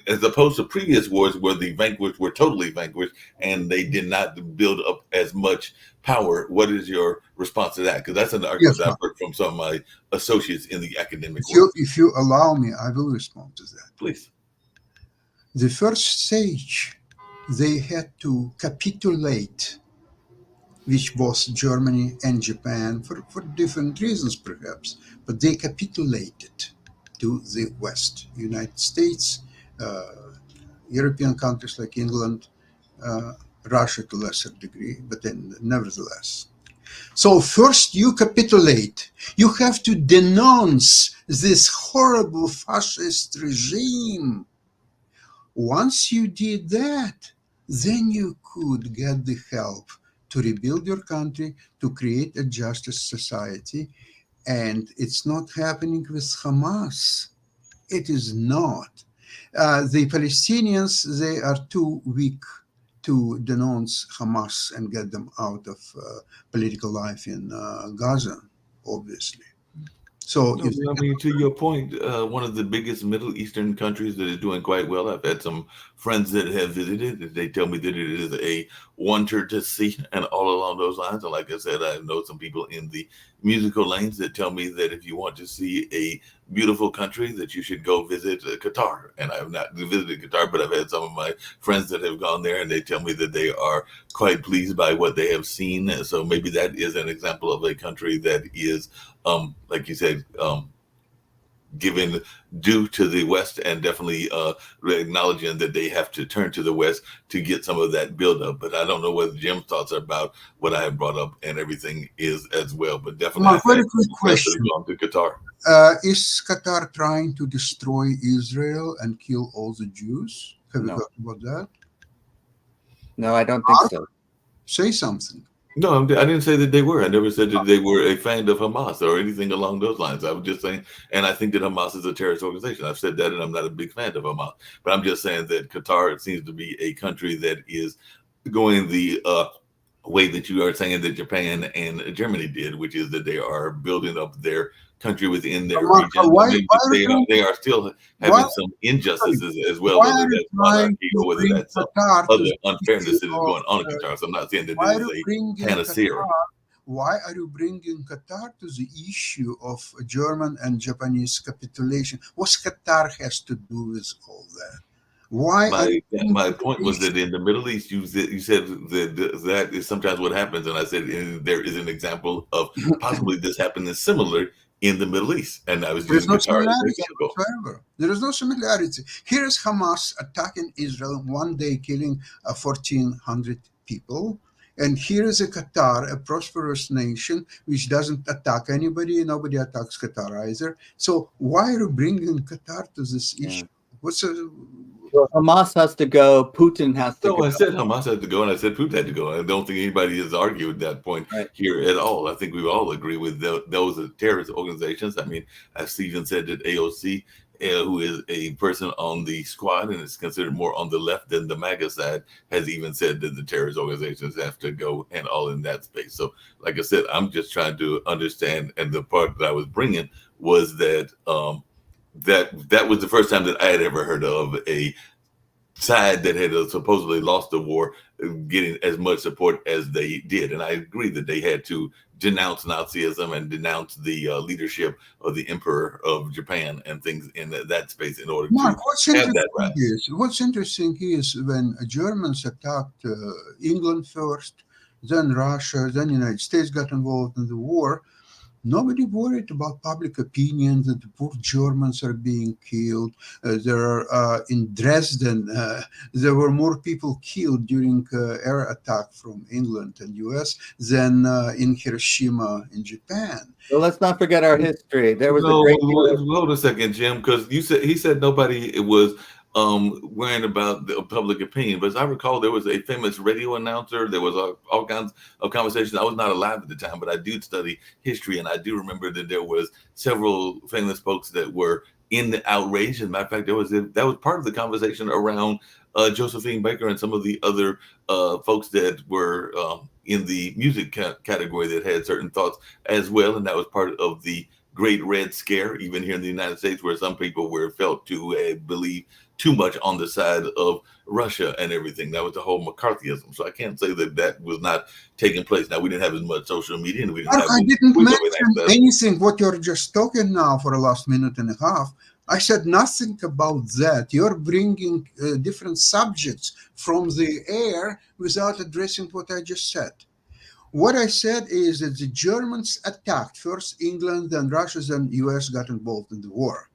as opposed to previous wars where the vanquished were totally vanquished and they did not build up as much power, what is your response to that? Because that's an argument that I've heard from some of my associates in the academic world. If you allow me, I will respond to that. Please. The first stage, they had to capitulate, which was Germany and Japan, for different reasons perhaps, but they capitulated to the West, United States, European countries like England, Russia to a lesser degree, but then nevertheless. So first you capitulate. You have to denounce this horrible fascist regime. Once you did that, then you could get the help to rebuild your country, to create a justice society. And it's not happening with Hamas. It is not. The Palestinians, they are too weak to denounce Hamas and get them out of political life in Gaza, obviously. So, No, I mean, to your point, one of the biggest Middle Eastern countries that is doing quite well. I've had some friends that have visited. They tell me that it is a wonder to see, and all along those lines. And like I said, I know some people in the musical lanes that tell me that if you want to see a beautiful country, that you should go visit Qatar. And I have not visited Qatar, but I've had some of my friends that have gone there, and they tell me that they are quite pleased by what they have seen. And so maybe that is an example of a country that is, like you said, given due to the West, and definitely acknowledging that they have to turn to the West to get some of that buildup. But I don't know what Jim's thoughts are about what I have brought up and everything is as well. But definitely, very quick question. To Qatar. Is Qatar trying to destroy Israel and kill all the Jews? Have you heard about that? No, I don't think so. Say something. No, I didn't say that they were. I never said that they were a fan of Hamas or anything along those lines. I was just saying, and I think that Hamas is a terrorist organization. I've said that, and I'm not a big fan of Hamas. But I'm just saying that Qatar seems to be a country that is going the way that you are saying that Japan and Germany did, which is that they are building up their country within their region. They are still having some injustices as well, whether that's monarchy or whether that's some other unfairness that is going on in Qatar. So I'm not saying that this is a panacea. Why are you bringing Qatar to the issue of German and Japanese capitulation? What Qatar has to do with all that? Why? My point was that in the Middle East, you said that is sometimes what happens, and I said there is an example of possibly this happening similar in the Middle East, and I was using Qatar as an example. There is no similarity. Here is Hamas attacking Israel one day, killing 1,400 people. And here is a Qatar, a prosperous nation, which doesn't attack anybody. Nobody attacks Qatar either. So why are you bringing Qatar to this issue? Well, Hamas has to go. Putin has to go. I said Hamas has to go, and I said Putin had to go. I don't think anybody has argued that point here at all. I think we all agree with those are terrorist organizations. I mean, as Stephen said, that AOC, who is a person on the squad and is considered more on the left than the MAGA side, has even said that the terrorist organizations have to go and all in that space. So, like I said, I'm just trying to understand, and the part that I was bringing was that that was the first time that I had ever heard of a side that had supposedly lost the war getting as much support as they did. And I agree that they had to denounce Nazism and denounce the leadership of the Emperor of Japan and things in that space in order Mark, to have that right. what's interesting is when Germans attacked England first, then Russia, then United States got involved in the war. Nobody worried about public opinion that the poor Germans are being killed. In Dresden, there were more people killed during air attack from England and U.S. than in Hiroshima in Japan. So let's not forget our history. There was No, a great deal hold a second, Jim, because he said nobody was worrying about the public opinion. But as I recall, there was a famous radio announcer. There was all kinds of conversations. I was not alive at the time, but I do study history, and I do remember that there was several famous folks that were in the outrage. As a matter of fact, that was part of the conversation around Josephine Baker and some of the other folks that were in the music category that had certain thoughts as well, and that was part of the Great Red Scare, even here in the United States, where some people were felt to believe too much on the side of Russia and everything. That was the whole McCarthyism. So I can't say that was not taking place. Now, we didn't have as much social media, and we didn't have. I didn't mention anything what you're just talking now for the last minute and a half. I said nothing about that. You're bringing different subjects from the air without addressing what I just said. What I said is that the Germans attacked first England, then Russia, then US got involved in the war.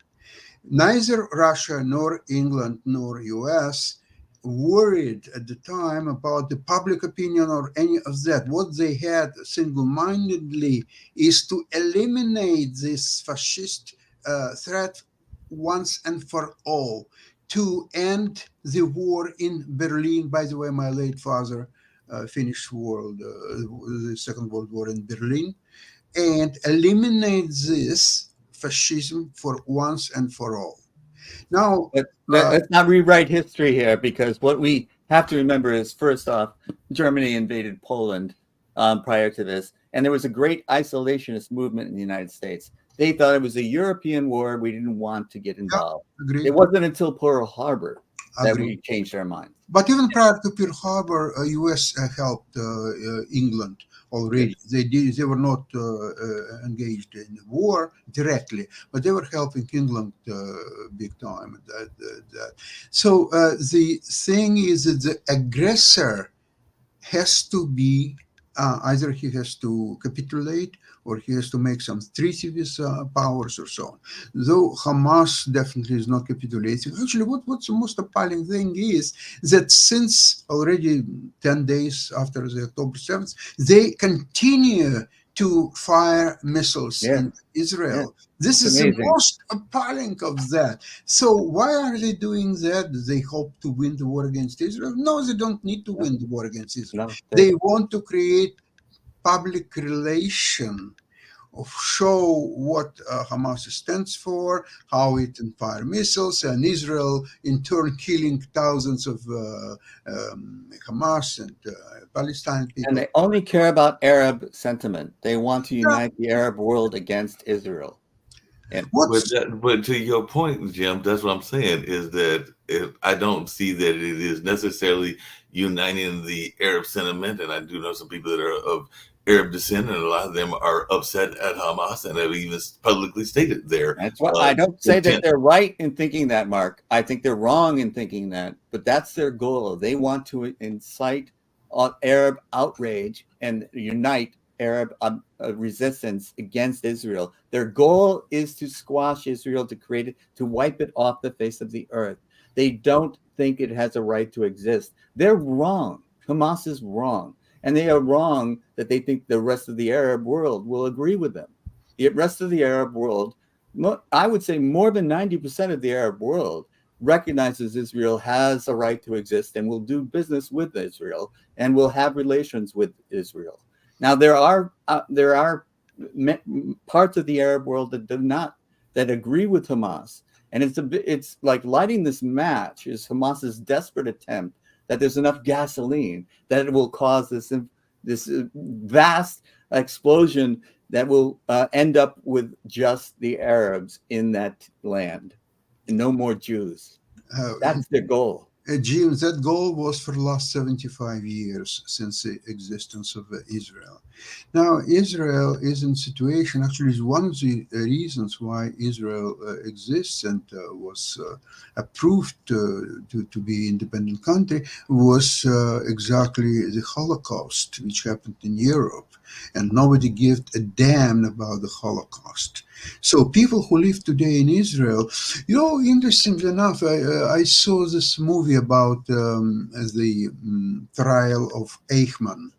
Neither Russia nor England nor US worried at the time about the public opinion or any of that. What they had single-mindedly is to eliminate this fascist threat once and for all, to end the war in Berlin. By the way, my late father finished the Second World War in Berlin, and eliminate this fascism for once and for all. Now, let's not rewrite history here, because what we have to remember is, first off, Germany invaded Poland prior to this, and there was a great isolationist movement in the United States. They thought it was a European war. We didn't want to get involved. Agreed. It wasn't until Pearl Harbor that we changed our mind. But even prior to Pearl Harbor, U.S. helped England already. They were not engaged in the war directly, but they were helping England big time. So the thing is that the aggressor has to be either he has to capitulate or he has to make some treaty with powers or so on. Though Hamas definitely is not capitulating. Actually, what's the most appalling thing is that since already 10 days after the October 7th, they continue to fire missiles in Israel. Yeah. This is amazing. The most appalling of that. So why are they doing that? Do they hope to win the war against Israel? No, they don't need to win the war against Israel. No, they want to create public relation of show what Hamas stands for, how it can fire missiles, and Israel in turn killing thousands of Hamas and Palestine people. And they only care about Arab sentiment. They want to unite the Arab world against Israel. But to your point, Jim, that's what I'm saying, is that I don't see that it is necessarily uniting the Arab sentiment. And I do know some people that are of Arab descent, and a lot of them are upset at Hamas and have even publicly stated their. That's why I don't say that they're right in thinking that, Mark. I think they're wrong in thinking that, but that's their goal. They want to incite Arab outrage and unite Arab resistance against Israel. Their goal is to squash Israel, to wipe it off the face of the earth. They don't think it has a right to exist. They're wrong. Hamas is wrong. And they are wrong that they think the rest of the Arab world will agree with them. The rest of the Arab world, I would say more than 90% of the Arab world recognizes Israel has a right to exist and will do business with Israel and will have relations with Israel. Now, there are parts of the Arab world that do not, that agree with Hamas. And it's like lighting this match is Hamas's desperate attempt that there's enough gasoline that it will cause this vast explosion that will end up with just the Arabs in that land, and no more Jews. That's their goal. Jim, that goal was for the last 75 years since the existence of Israel. Now, Israel is in situation, actually, is one of the reasons why Israel exists and was approved to be independent country was exactly the Holocaust, which happened in Europe. And nobody gave a damn about the Holocaust. So people who live today in Israel, interestingly enough, I saw this movie about the trial of Eichmann.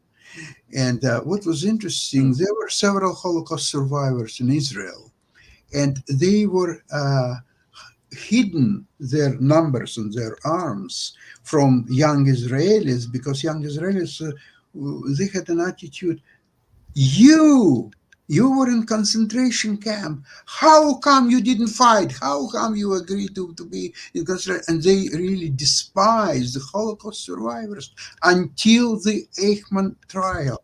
And what was interesting, there were several Holocaust survivors in Israel, and they were hidden their numbers and their arms from young Israelis, because young Israelis, they had an attitude, you were in concentration camp. How come you didn't fight? How come you agreed to be in concentration? And they really despised the Holocaust survivors until the Eichmann trial.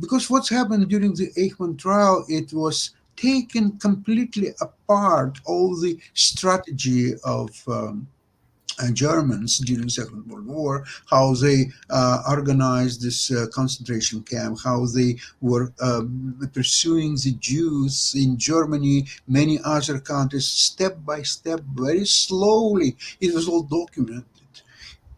Because what's happened during the Eichmann trial, it was taken completely apart, all the strategy of Germans during the Second World War, how they organized this concentration camp, how they were pursuing the Jews in Germany, many other countries, step by step, very slowly. It was all documented.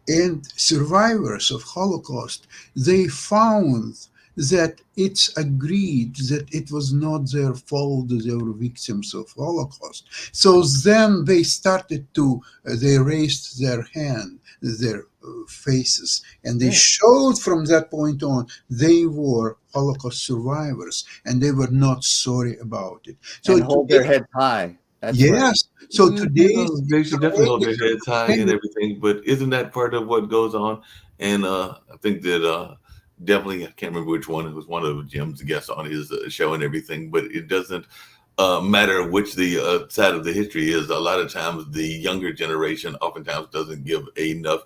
And survivors of Holocaust, they found that it's agreed that it was not their fault that they were victims of Holocaust. So then they started they raised their hand, their faces, and they showed from that point on they were Holocaust survivors, and they were not sorry about it. So and hold their heads high. That's yes. Right. So today, they should definitely hold their heads high and everything. But isn't that part of what goes on? And I think that definitely, I can't remember which one. It was one of Jim's guests on his show and everything. But it doesn't matter which the side of the history is. A lot of times, the younger generation oftentimes doesn't give enough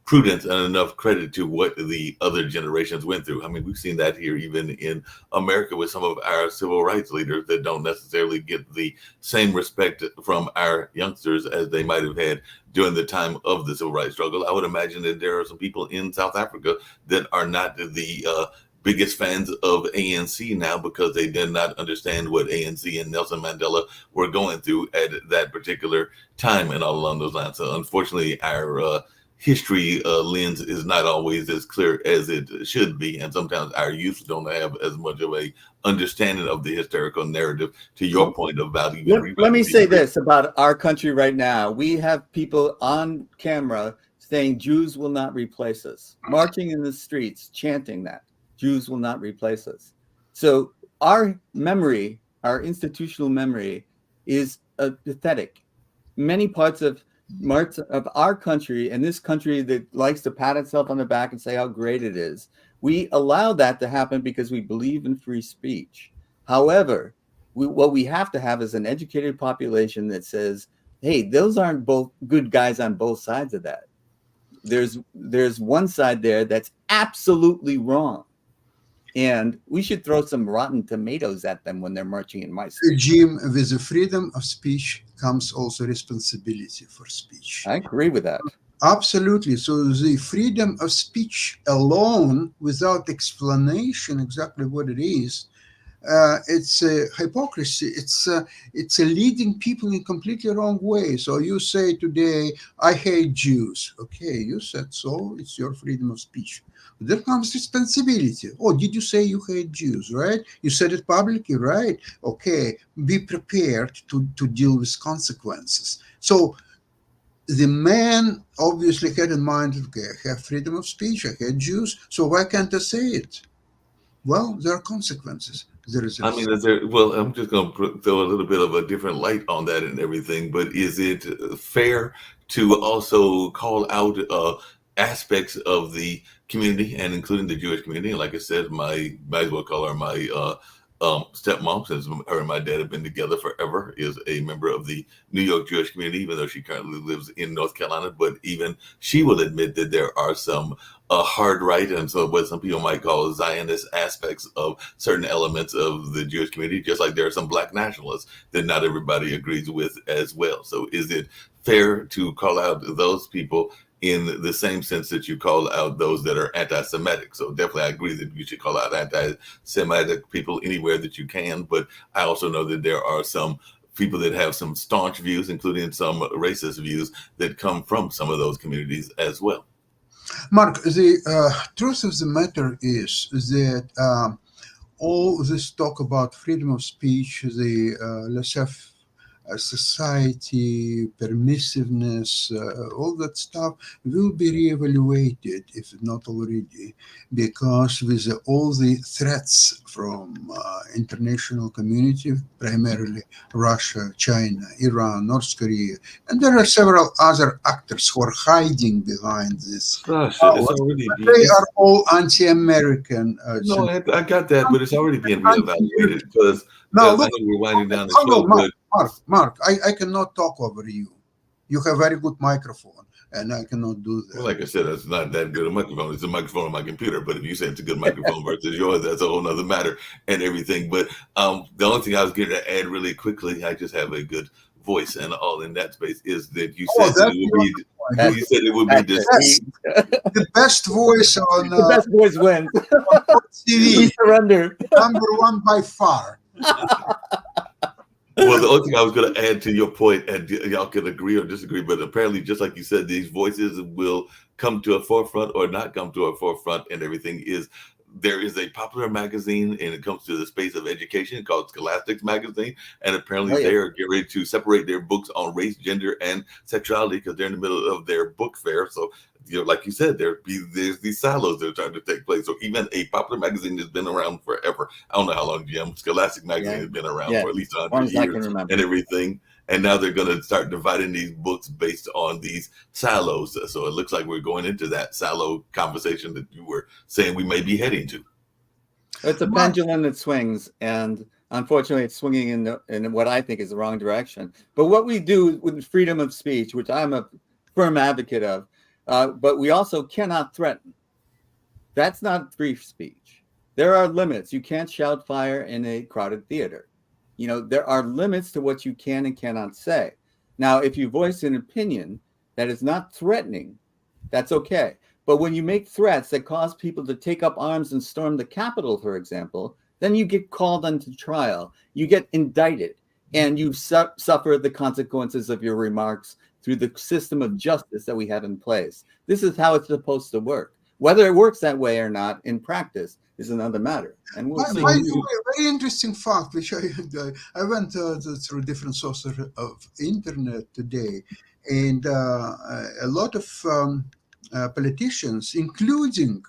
prudence and enough credit to what the other generations went through. I mean, we've seen that here even in America with some of our civil rights leaders that don't necessarily get the same respect from our youngsters as they might have had during the time of the civil rights struggle. I would imagine that there are some people in South Africa that are not the biggest fans of ANC now because they did not understand what ANC and Nelson Mandela were going through at that particular time and all along those lines. So unfortunately, our history lens is not always as clear as it should be, and sometimes our youth don't have as much of a understanding of the historical narrative. To your point of value, let me say this about our country right now: we have people on camera saying Jews will not replace us, marching in the streets, chanting that Jews will not replace us. So our memory, our institutional memory, is pathetic. Many parts of our country, and this country that likes to pat itself on the back and say how great it is, we allow that to happen because we believe in free speech. However, what we have to have is an educated population that says, hey, those aren't both good guys on both sides of that. There's one side there that's absolutely wrong. And we should throw some rotten tomatoes at them when they're marching in my street. Jim, with the freedom of speech comes also responsibility for speech. I agree with that. Absolutely. So the freedom of speech alone, without explanation exactly what it is, it's a hypocrisy. It's a leading people in completely wrong way. So you say today, I hate Jews. Okay, you said so. It's your freedom of speech. There comes responsibility. Oh, did you say you hate Jews, right? You said it publicly, right? Okay, be prepared to deal with consequences. So the man obviously had in mind, okay, I have freedom of speech, I hate Jews, so why can't I say it? Well, there are consequences. There is. I mean, well, I'm just going to throw a little bit of a different light on that and everything, but is it fair to also call out aspects of the community and including the Jewish community? And like I said, might as well call her my stepmom, since her and my dad have been together forever, is a member of the New York Jewish community, even though she currently lives in North Carolina. But even she will admit that there are some hard right and so what some people might call Zionist aspects of certain elements of the Jewish community, just like there are some Black nationalists that not everybody agrees with as well. So is it fair to call out those people in the same sense that you call out those that are anti-Semitic? So definitely I agree that you should call out anti-Semitic people anywhere that you can, but I also know that there are some people that have some staunch views, including some racist views that come from some of those communities as well. Mark, the truth of the matter is that all this talk about freedom of speech, the laissez society, permissiveness, all that stuff will be reevaluated, if not already, because with all the threats from international community, primarily Russia, China, Iran, North Korea, and there are several other actors who are hiding behind this. Gosh, they are all anti-American. No, I got that, but it's already being reevaluated because now, I look, know we're winding down the show. Mark, I cannot talk over you. You have a very good microphone, and I cannot do that. Well, like I said, it's not that good a microphone. It's a microphone on my computer. But if you say it's a good microphone versus yours, that's a whole nother matter and everything. But the only thing I was going to add really quickly, I just have a good voice and all in that space, is that you said that it would be, you said it would be the best voice on the best voice wins. TV. We surrender. Number one by far. Well, the only thing I was going to add to your point, and y'all can agree or disagree, but apparently, just like you said, these voices will come to a forefront or not come to a forefront, and everything is. There is a popular magazine, and it comes to the space of education called Scholastics Magazine, and apparently they are getting ready to separate their books on race, gender, and sexuality because they're in the middle of their book fair. So, like you said, there's these silos that are trying to take place. So even a popular magazine that's been around forever. I don't know how long, Jim. Scholastic Magazine has been around for at least 100 years and everything. And now they're going to start dividing these books based on these silos. So it looks like we're going into that silo conversation that you were saying we may be heading to. It's a pendulum that swings, and unfortunately, it's swinging in what I think is the wrong direction. But what we do with freedom of speech, which I'm a firm advocate of, but we also cannot threaten. That's not free speech. There are limits. You can't shout fire in a crowded theater. There are limits to what you can and cannot say. Now, if you voice an opinion that is not threatening, that's okay. But when you make threats that cause people to take up arms and storm the Capitol, for example, then you get called onto trial. You get indicted, and you suffer the consequences of your remarks through the system of justice that we have in place. This is how it's supposed to work. Whether it works that way or not in practice is another matter. And we'll see. By the way, very interesting fact, which I went through different sources of internet today, and a lot of politicians, including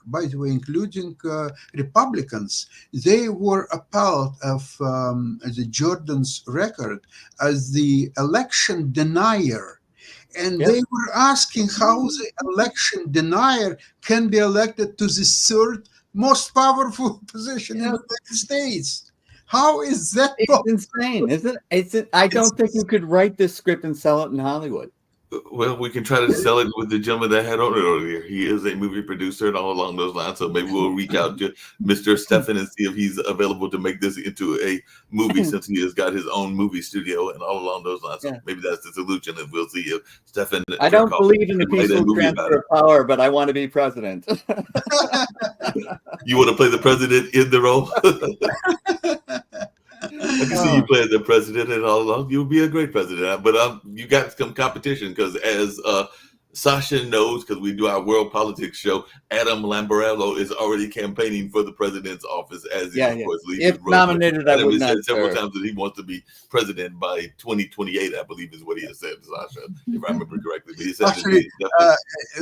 Republicans, they were appalled of the Jordan's record as the election denier. And they were asking how the election denier can be elected to the third most powerful position in the United States. How is that? It's insane, isn't it? I don't think you could write this script and sell it in Hollywood. Well, we can try to sell it with the gentleman that had on it earlier. He is a movie producer and all along those lines. So maybe we'll reach out to Mr. Stephan and see if he's available to make this into a movie since he has got his own movie studio and all along those lines. So maybe that's the solution, and we'll see if Stephan. I don't believe in the peaceful transfer of power, but I want to be president. You want to play the president in the role? I can see you playing the president, and all along you'll be a great president. But you got some competition because, as Sasha knows, because we do our World Politics show, Adam Lambarello is already campaigning for the president's office as he, of course, leads. If nominated, I would not. Said several times that he wants to be president by 2028. I believe is what he has said, Sasha, if I remember correctly. But he said actually,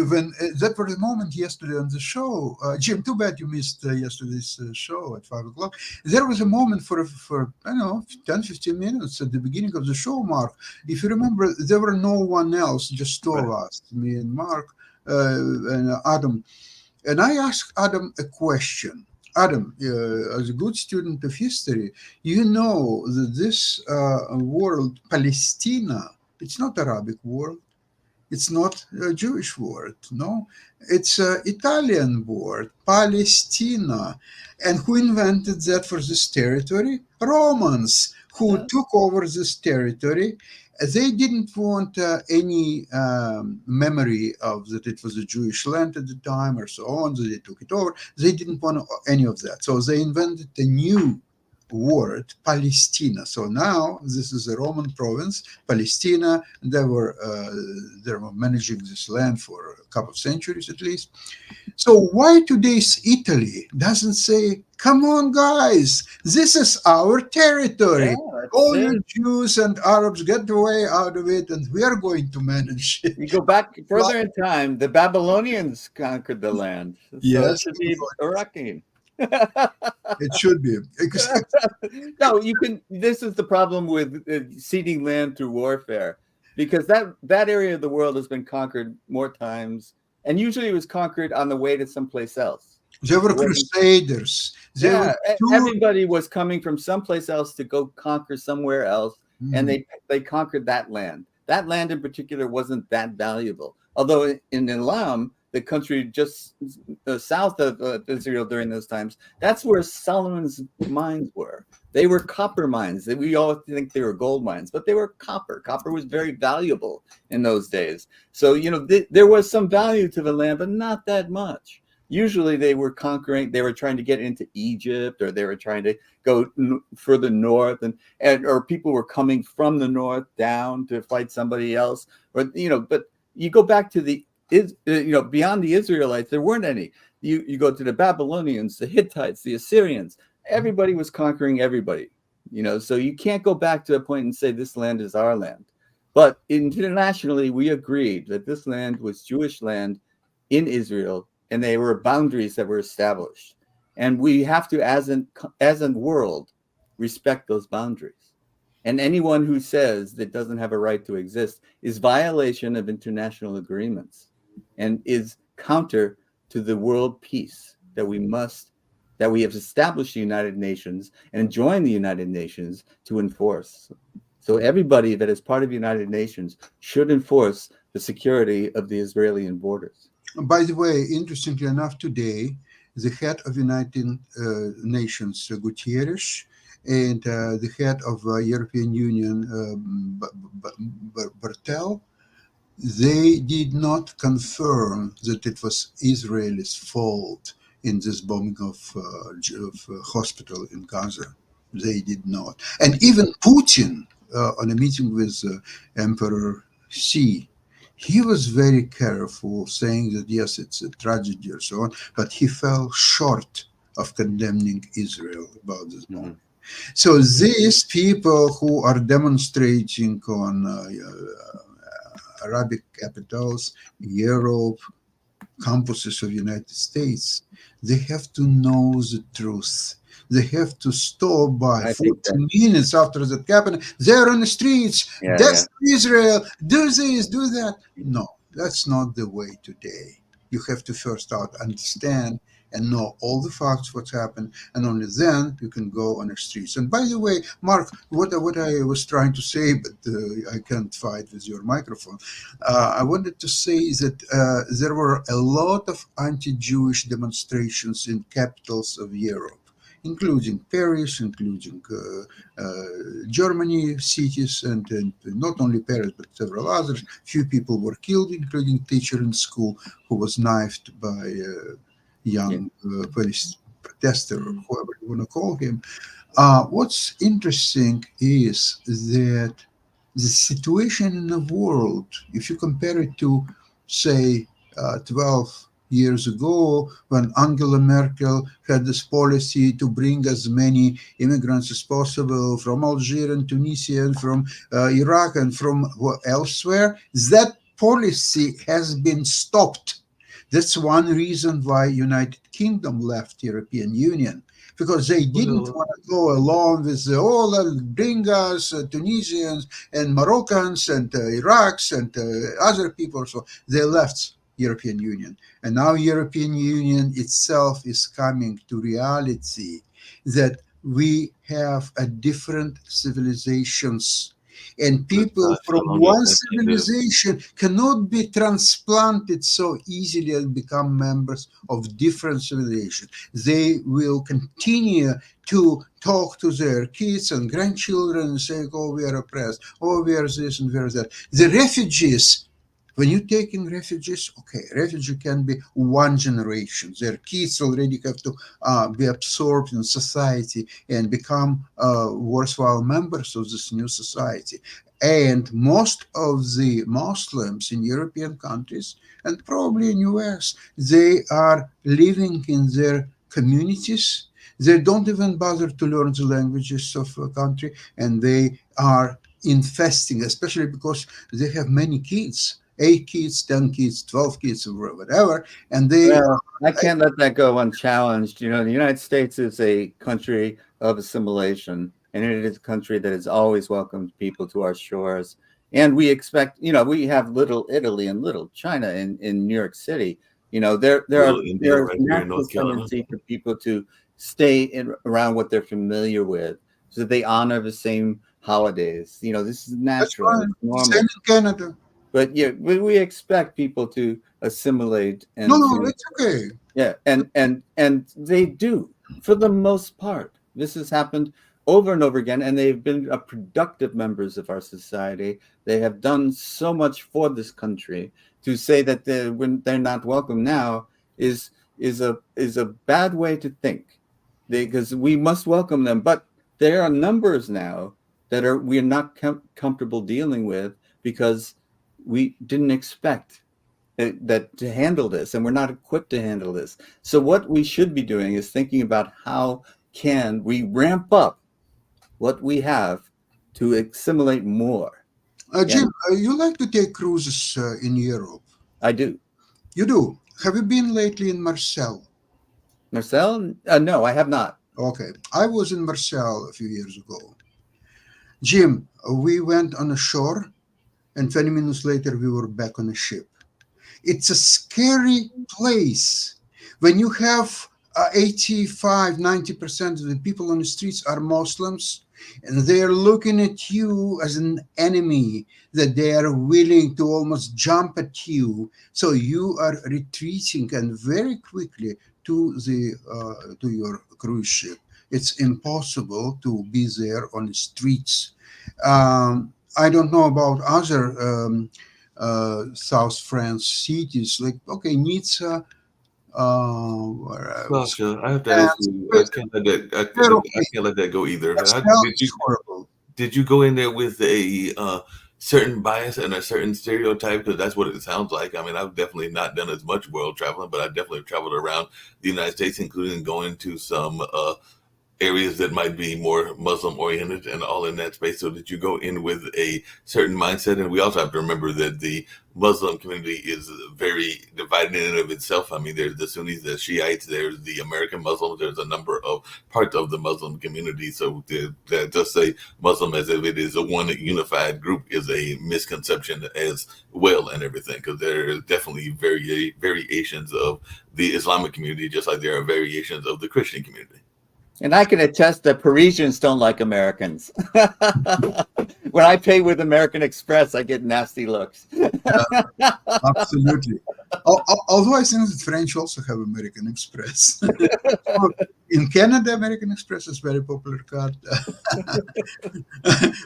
when that was the moment yesterday on the show, Jim. Too bad you missed yesterday's show at 5:00. There was a moment for I don't know 10-15 minutes at the beginning of the show, Mark. If you remember, there were no one else, just two of us. Me and Mark and Adam. And I asked Adam a question. Adam, as a good student of history, you know that this world, Palestina, it's not Arabic world. It's not a Jewish word, no. It's an Italian word, Palestina. And who invented that for this territory? Romans, who took over this territory. They didn't want any memory of that it was a Jewish land at the time or so on, so they took it over. They didn't want any of that. So they invented a new word, Palestina. So now this is a Roman province, Palestina. They were managing this land for a couple of centuries at least. So why today's Italy doesn't say, "Come on, guys, this is our territory. All you Jews and Arabs get away out of it, and we are going to manage it." You go back further in time, the Babylonians conquered the land. So Yes. it should be Iraqi. It should be. No, you can. This is the problem with ceding land through warfare, because that area of the world has been conquered more times, and usually it was conquered on the way to someplace else. There were crusaders. Everybody was coming from someplace else to go conquer somewhere else, and they conquered that land. That land in particular wasn't that valuable. Although in Elam, the country just south of Israel during those times, that's where Solomon's mines were. They were copper mines. We all think they were gold mines, but they were copper. Copper was very valuable in those days. So, there was some value to the land, but not that much. Usually they were conquering, they were trying to get into Egypt, or they were trying to go further north, or people were coming from the north down to fight somebody else. But you go back to beyond the Israelites, there weren't any. You go to the Babylonians, the Hittites, the Assyrians. Everybody was conquering everybody. So you can't go back to a point and say this land is our land. But internationally, we agreed that this land was Jewish land in Israel, and they were boundaries that were established. And we have to, as a world, respect those boundaries. And anyone who says that doesn't have a right to exist is violation of international agreements and is counter to the world peace that we have established the United Nations and joined the United Nations to enforce. So everybody that is part of the United Nations should enforce the security of the Israeli borders. By the way, interestingly enough, today, the head of United Nations, Guterres, and the head of European Union, Bartel, they did not confirm that it was Israel's fault in this bombing of hospital in Gaza. They did not. And even Putin, on a meeting with Emperor Xi, he was very careful, saying that, yes, it's a tragedy or so on, but he fell short of condemning Israel about this bombing. So these people who are demonstrating on Arabic capitals, Europe, campuses of United States, they have to know the truth. They have to stop by 40 minutes after that happened. They're on the streets. That's Israel. Do this, do that. No, that's not the way today. You have to first understand and know all the facts, what's happened, and only then you can go on the streets. And by the way, Mark, what I was trying to say, but I can't fight with your microphone, I wanted to say that there were a lot of anti-Jewish demonstrations in capitals of Europe, including Paris, including Germany cities, and not only Paris, but several others. Few people were killed, including a teacher in school who was knifed by young police protester, or whoever you want to call him. What's interesting is that the situation in the world, if you compare it to, say, 12 years ago, when Angela Merkel had this policy to bring as many immigrants as possible from Algeria and Tunisia and from Iraq and from elsewhere, that policy has been stopped. That's one reason why United Kingdom left European Union, because they didn't want to go along with all the bring us Tunisians and Moroccans and Iraqs and other people. So they left European Union. And now European Union itself is coming to reality that we have a different civilizations, and But people gosh, from how long does one that thing live? civilization cannot be transplanted so easily and become members of different civilizations. They will continue to talk to their kids and grandchildren and say, oh, we are oppressed, oh, we are this and we are that. The refugees, when you take in refugees, okay, refugee can be one generation. Their kids already have to be absorbed in society and become worthwhile members of this new society. And most of the Muslims in European countries and probably in US, they are living in their communities. They don't even bother to learn the languages of a country, and they are infesting, especially because they have many kids, 8 kids, 10 kids, 12 kids, or whatever, and they Well, I can't let that go unchallenged. You know, the United States is a country of assimilation, and it is a country that has always welcomed people to our shores. And we expect, you know, we have little Italy and little China in New York City. You know, Little India there's right here in natural North Carolina. tendency for people to stay around what they're familiar with, so that they honor the same holidays. You know, this is that's natural, fine. it's normal. Same in Canada. But yeah, we expect people to assimilate and No, to it's okay. yeah, and they do for the most part. This has happened over and over again, and they've been productive members of our society. They have done so much for this country. To say that when they're not welcome now is a bad way to think, because we must welcome them. But there are numbers now that we're not comfortable dealing with because we didn't expect that to handle this, and we're not equipped to handle this. So what we should be doing is thinking about how can we ramp up what we have to assimilate more. Jim, And you like to take cruises in Europe. I do. You do. Have you been lately in Marseille? Marcel, no, I have not. Okay. I was in Marseille a few years ago. Jim, we went on a shore, and 20 minutes later, we were back on a ship. It's a scary place when you have 85, 90% of the people on the streets are Muslims, and they're looking at you as an enemy, that they are willing to almost jump at you. So you are retreating, and very quickly to your cruise ship. It's impossible to be there on the streets. I don't know about other South France cities, like, okay, Nizza, where I was. Gosh, I have to And ask you. I can't let that. they're I okay. can't let that go either. Marseille Did is you horrible. go in there with a certain bias and a certain stereotype? Because that's what it sounds like. I mean, I've definitely not done as much world traveling, but I definitely traveled around the United States, including going to some areas that might be more Muslim oriented and all in that space. So did you go in with a certain mindset? And we also have to remember that the Muslim community is very divided in and of itself. I mean, there's the Sunnis, the Shiites, there's the American Muslims, there's a number of parts of the Muslim community. So to just say Muslim as if it is a one unified group is a misconception as well and everything, because there is definitely variations of the Islamic community, just like there are variations of the Christian community. And I can attest that Parisians don't like Americans. When I pay with American Express, I get nasty looks. Absolutely. Although I think that French also have American Express. In Canada, American Express is very popular card.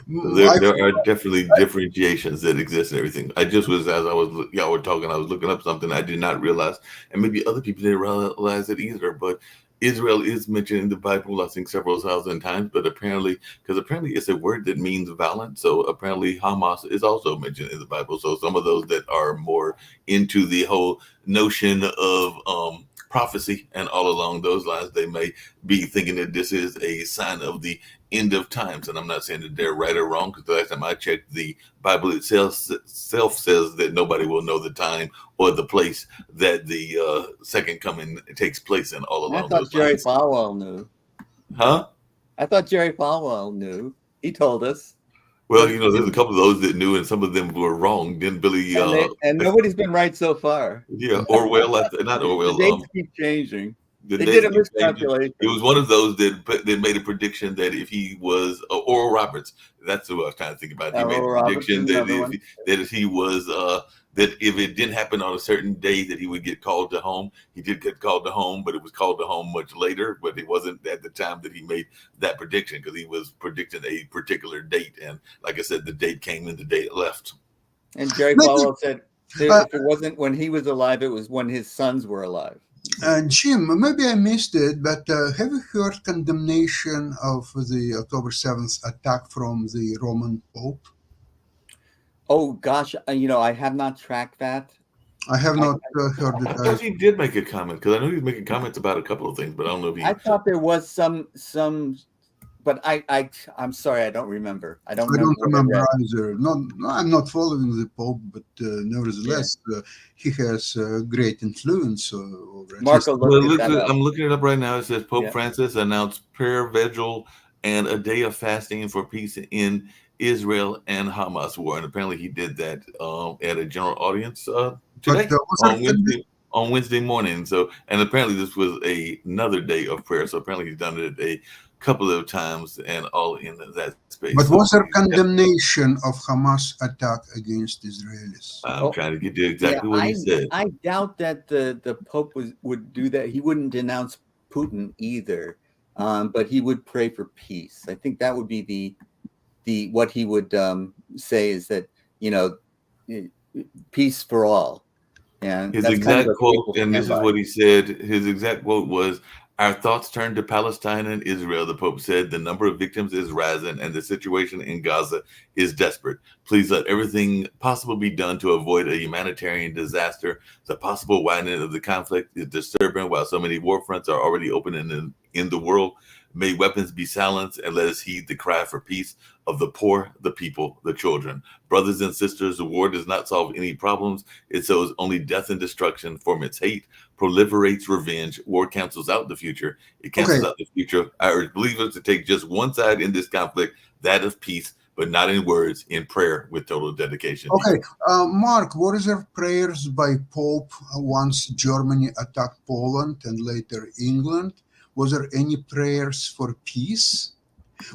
There are definitely differentiations that exist and everything. I just was, as I was, y'all were talking, I was looking up something I did not realize, and maybe other people didn't realize it either, but Israel is mentioned in the Bible, I think, several thousand times, but apparently it's a word that means violent. So apparently Hamas is also mentioned in the Bible. So some of those that are more into the whole notion of prophecy and all along those lines, they may be thinking that this is a sign of the end of times. And I'm not saying that they're right or wrong, because the last time I checked, the Bible itself says that nobody will know the time or the place that the second coming takes place in, all I along thought those Jerry lines. Falwell knew. Huh? I thought Jerry Falwell knew. He told us. Well, But there's a couple of those that knew, and some of them were wrong. Then Billy, and nobody's been right so far. yeah, Orwell, not The Orwell. dates keep changing. The They did dates a keep changing. miscalculation. It was one of those that made a prediction that if he was Oral Roberts, that's who I was trying to think about. He made a Oral Roberts prediction is that another one. if he was that if it didn't happen on a certain day that he would get called to home. He did get called to home, but it was called to home much later. But it wasn't at the time that he made that prediction because he was predicting a particular date, and like I said, the date came and the date left. And Jerry Falwell said if it wasn't when he was alive, it was when his sons were alive. Jim, maybe I missed it, but have you heard condemnation of the October 7th attack from the Roman Pope? Oh gosh, I have not tracked that. I have not heard I it. thought he did make a comment because I know he was making comments about a couple of things, but I don't know if he. I thought there was some, but I'm sorry, I don't remember. I don't remember either. No, I'm not following the Pope, but nevertheless, he has great influence over it. Marco, I'm looking it up right now. It says Pope Francis announced prayer vigil and a day of fasting for peace in Israel and Hamas war, and apparently he did that at a general audience today on Wednesday morning. So, and apparently this was another day of prayer. So apparently he's done it a couple of times and all in that space. But was there condemnation of Hamas attack against Israelis? I'm trying to get to exactly what he said. I doubt that the Pope would do that. He wouldn't denounce Putin either, but he would pray for peace. I think that would be the what he would say is that peace for all. And his exact quote, and this is what he said. His exact quote was, "Our thoughts turn to Palestine and Israel." The Pope said, "The number of victims is rising and the situation in Gaza is desperate. Please let everything possible be done to avoid a humanitarian disaster. The possible widening of the conflict is disturbing while so many war fronts are already open in the world. May weapons be silenced and let us heed the cry for peace of the poor, the people, the children. Brothers and sisters, the war does not solve any problems. It sows only death and destruction. From its hate, proliferates revenge. War cancels out the future. It cancels out the future. I urge believers to take just one side in this conflict, that of peace, but not in words, in prayer with total dedication." Okay, Mark, were there prayers by Pope once Germany attacked Poland and later England? Was there any prayers for peace?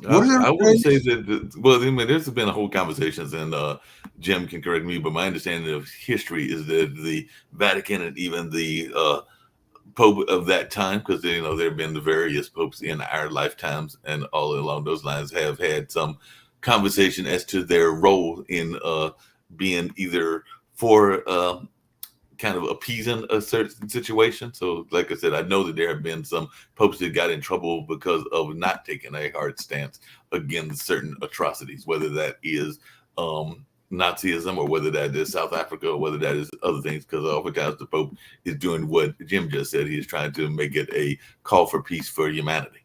I would say that, there's been a whole conversations, and Jim can correct me, but my understanding of history is that the Vatican and even the Pope of that time, because there have been the various popes in our lifetimes, and all along those lines have had some conversation as to their role in being either for kind of appeasing a certain situation. So like I said, I know that there have been some popes that got in trouble because of not taking a hard stance against certain atrocities, whether that is Nazism or whether that is South Africa or whether that is other things, because oftentimes the Pope is doing what Jim just said. He is trying to make it a call for peace for humanity.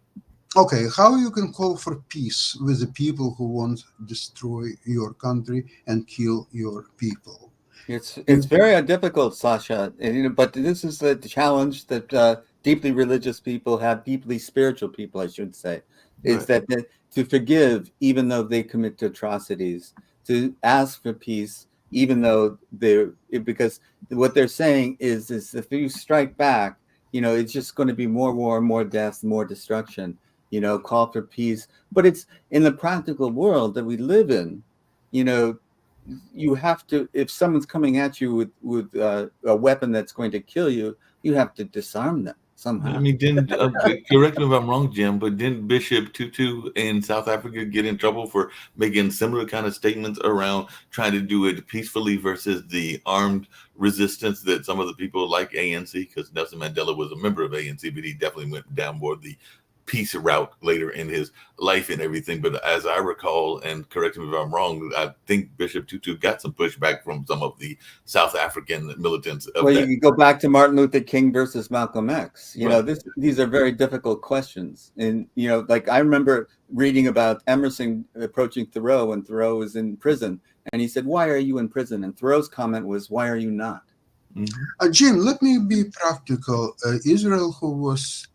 Okay, how you can call for peace with the people who want to destroy your country and kill your people? It's very difficult, Sasha. But this is the challenge that deeply religious people have, deeply spiritual people, I should say, is that to forgive even though they commit atrocities, to ask for peace even though because what they're saying is if you strike back, it's just going to be more war, more death, more destruction. Call for peace, but it's in the practical world that we live in. You have to, if someone's coming at you with a weapon that's going to kill you, you have to disarm them somehow. I mean, correct me if I'm wrong, Jim, but didn't Bishop Tutu in South Africa get in trouble for making similar kind of statements around trying to do it peacefully versus the armed resistance that some of the people like ANC, because Nelson Mandela was a member of ANC, but he definitely went down more the peace route later in his life and everything. But as I recall, and correct me if I'm wrong, I think Bishop Tutu got some pushback from some of the South African militants. You can go back to Martin Luther King versus Malcolm X. These are very difficult questions. And, like I remember reading about Emerson approaching Thoreau when Thoreau was in prison. And he said, "Why are you in prison?" And Thoreau's comment was, "Why are you not?" Mm-hmm. Jim, let me be practical. Israel, who was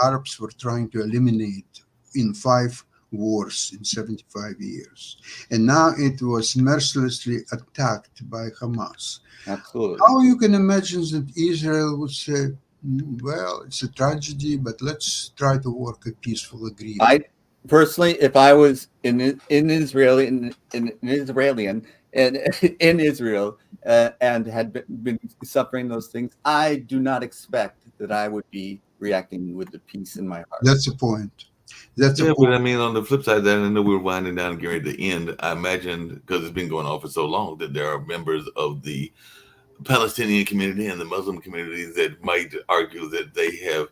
Arabs were trying to eliminate in 5 wars in 75 years. And now it was mercilessly attacked by Hamas. Absolutely. How you can imagine that Israel would say, well, it's a tragedy, but let's try to work a peaceful agreement. I personally, if I was in Israel, in Israelian and in Israel, and had been suffering those things, I do not expect that I would be reacting with the peace in my heart. That's the point. That's Yeah, the but point. I mean, on the flip side of that, I know we're winding down and getting ready to end. I imagine, because it's been going on for so long, that there are members of the Palestinian community and the Muslim communities that might argue that they have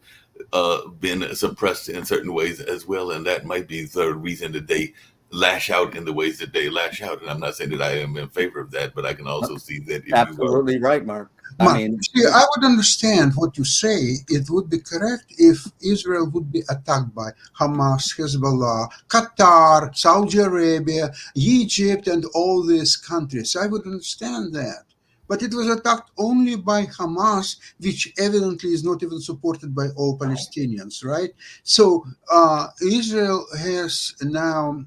been suppressed in certain ways as well, and that might be the reason that they lash out in the ways that they lash out. And I'm not saying that I am in favor of that, but I can also see that if you are, Absolutely right, Mark. Mark, I mean, see, I would understand what you say. It would be correct if Israel would be attacked by Hamas, Hezbollah, Qatar, Saudi Arabia, Egypt, and all these countries. I would understand that. But it was attacked only by Hamas, which evidently is not even supported by all Palestinians, right? So Israel has now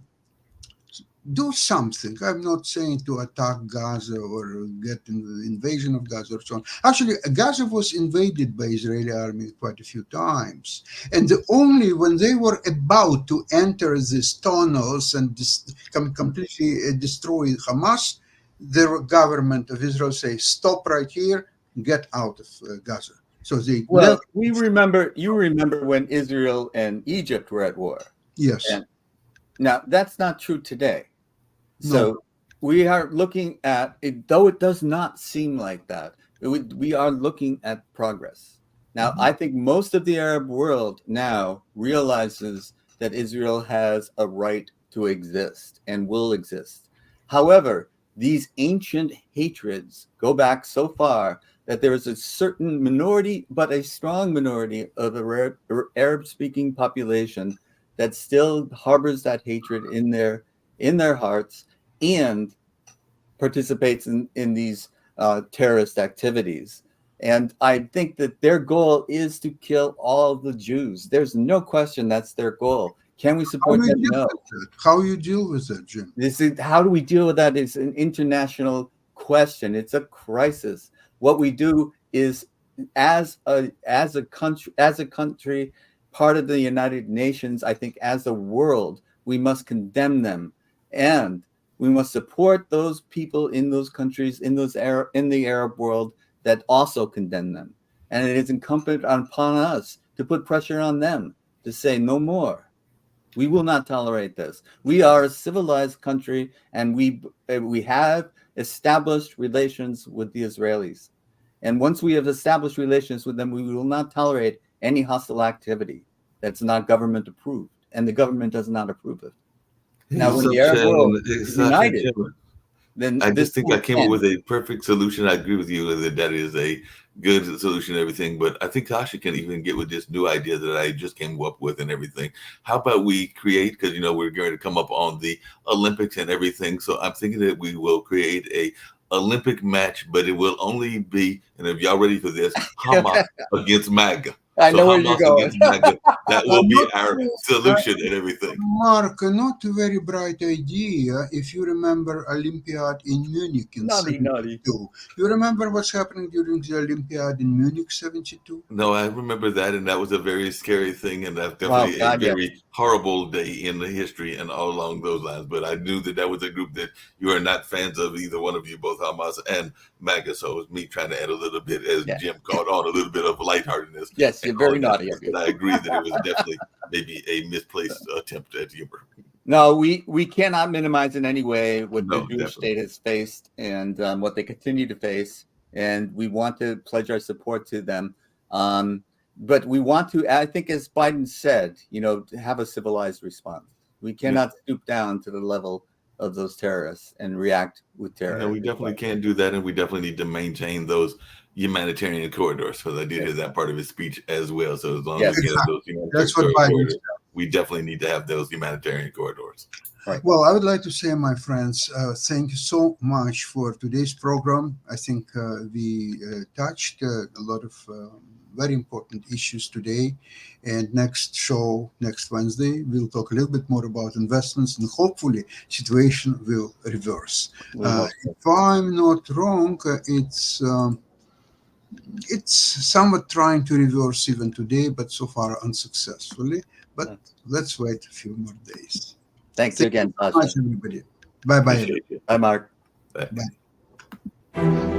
do something. I'm not saying to attack Gaza or get in the invasion of Gaza or so on. Actually, Gaza was invaded by Israeli army quite a few times. And only when they were about to enter these tunnels and completely destroy Hamas, the government of Israel say, stop right here, get out of Gaza. So they well, you remember when Israel and Egypt were at war. Yes. And now that's not true today. So we are looking at it, though it does not seem like that. We are looking at progress. Now, I think most of the Arab world now realizes that Israel has a right to exist and will exist. However, these ancient hatreds go back so far that there is a certain minority, but a strong minority of the Arab-speaking population that still harbors that hatred in their hearts and participates in these terrorist activities. And I think that their goal is to kill all the Jews. There's no question that's their goal. Can we support that? No. How you deal with that, Jim? How do we deal with that is an international question. It's a crisis. What we do is, as a country, part of the United Nations, I think as a world, we must condemn them, and we must support those people in those countries, in the Arab world, that also condemn them. And it is incumbent upon us to put pressure on them to say no more. We will not tolerate this. We are a civilized country, and we have established relations with the Israelis. And once we have established relations with them, we will not tolerate any hostile activity that's not government approved, and the government does not approve it. Now, when the Arab world is united, then I just think I came up with a perfect solution. I agree with you that is a good solution and everything, but I think Tasha can even get with this new idea that I just came up with and everything. How about we create, because we're going to come up on the Olympics and everything, so I'm thinking that we will create a Olympic match, but it will only be, and if y'all ready for this, Hamas against MAGA. I know where you're going. That will be our solution and everything. Mark, not a very bright idea. If you remember Olympiad in Munich in 72. You remember what's happening during the Olympiad in Munich 72? No, I remember that, and that was a very scary thing, and that's definitely a very horrible day in the history and all along those lines. But I knew that was a group that you are not fans of, either one of you, both Hamas and MAGA. So it was me trying to add a little bit, as Jim caught on, a little bit of lightheartedness. Yes. You're very naughty. But I agree that it was definitely maybe a misplaced attempt at humor. No, we cannot minimize in any way what the Jewish state has faced and what they continue to face, and we want to pledge our support to them. But we want to, I think, as Biden said, have a civilized response. We cannot stoop down to the level of those terrorists and react with terror. No, we definitely can't do that, and we definitely need to maintain those humanitarian corridors, because I did hear that part of his speech as well. So as long as we have those humanitarian corridors, we definitely need to have those humanitarian corridors. Right. Well, I would like to say, my friends, thank you so much for today's program. I think we touched a lot of very important issues today. And next show, next Wednesday, we'll talk a little bit more about investments, and hopefully situation will reverse. We hope so. If I'm not wrong, it's somewhat trying to reverse even today, but so far unsuccessfully. But let's wait a few more days. Thanks again, Thank you so Pasha. much, everybody. Bye-bye. Appreciate it. Bye, Mark. Bye. Bye.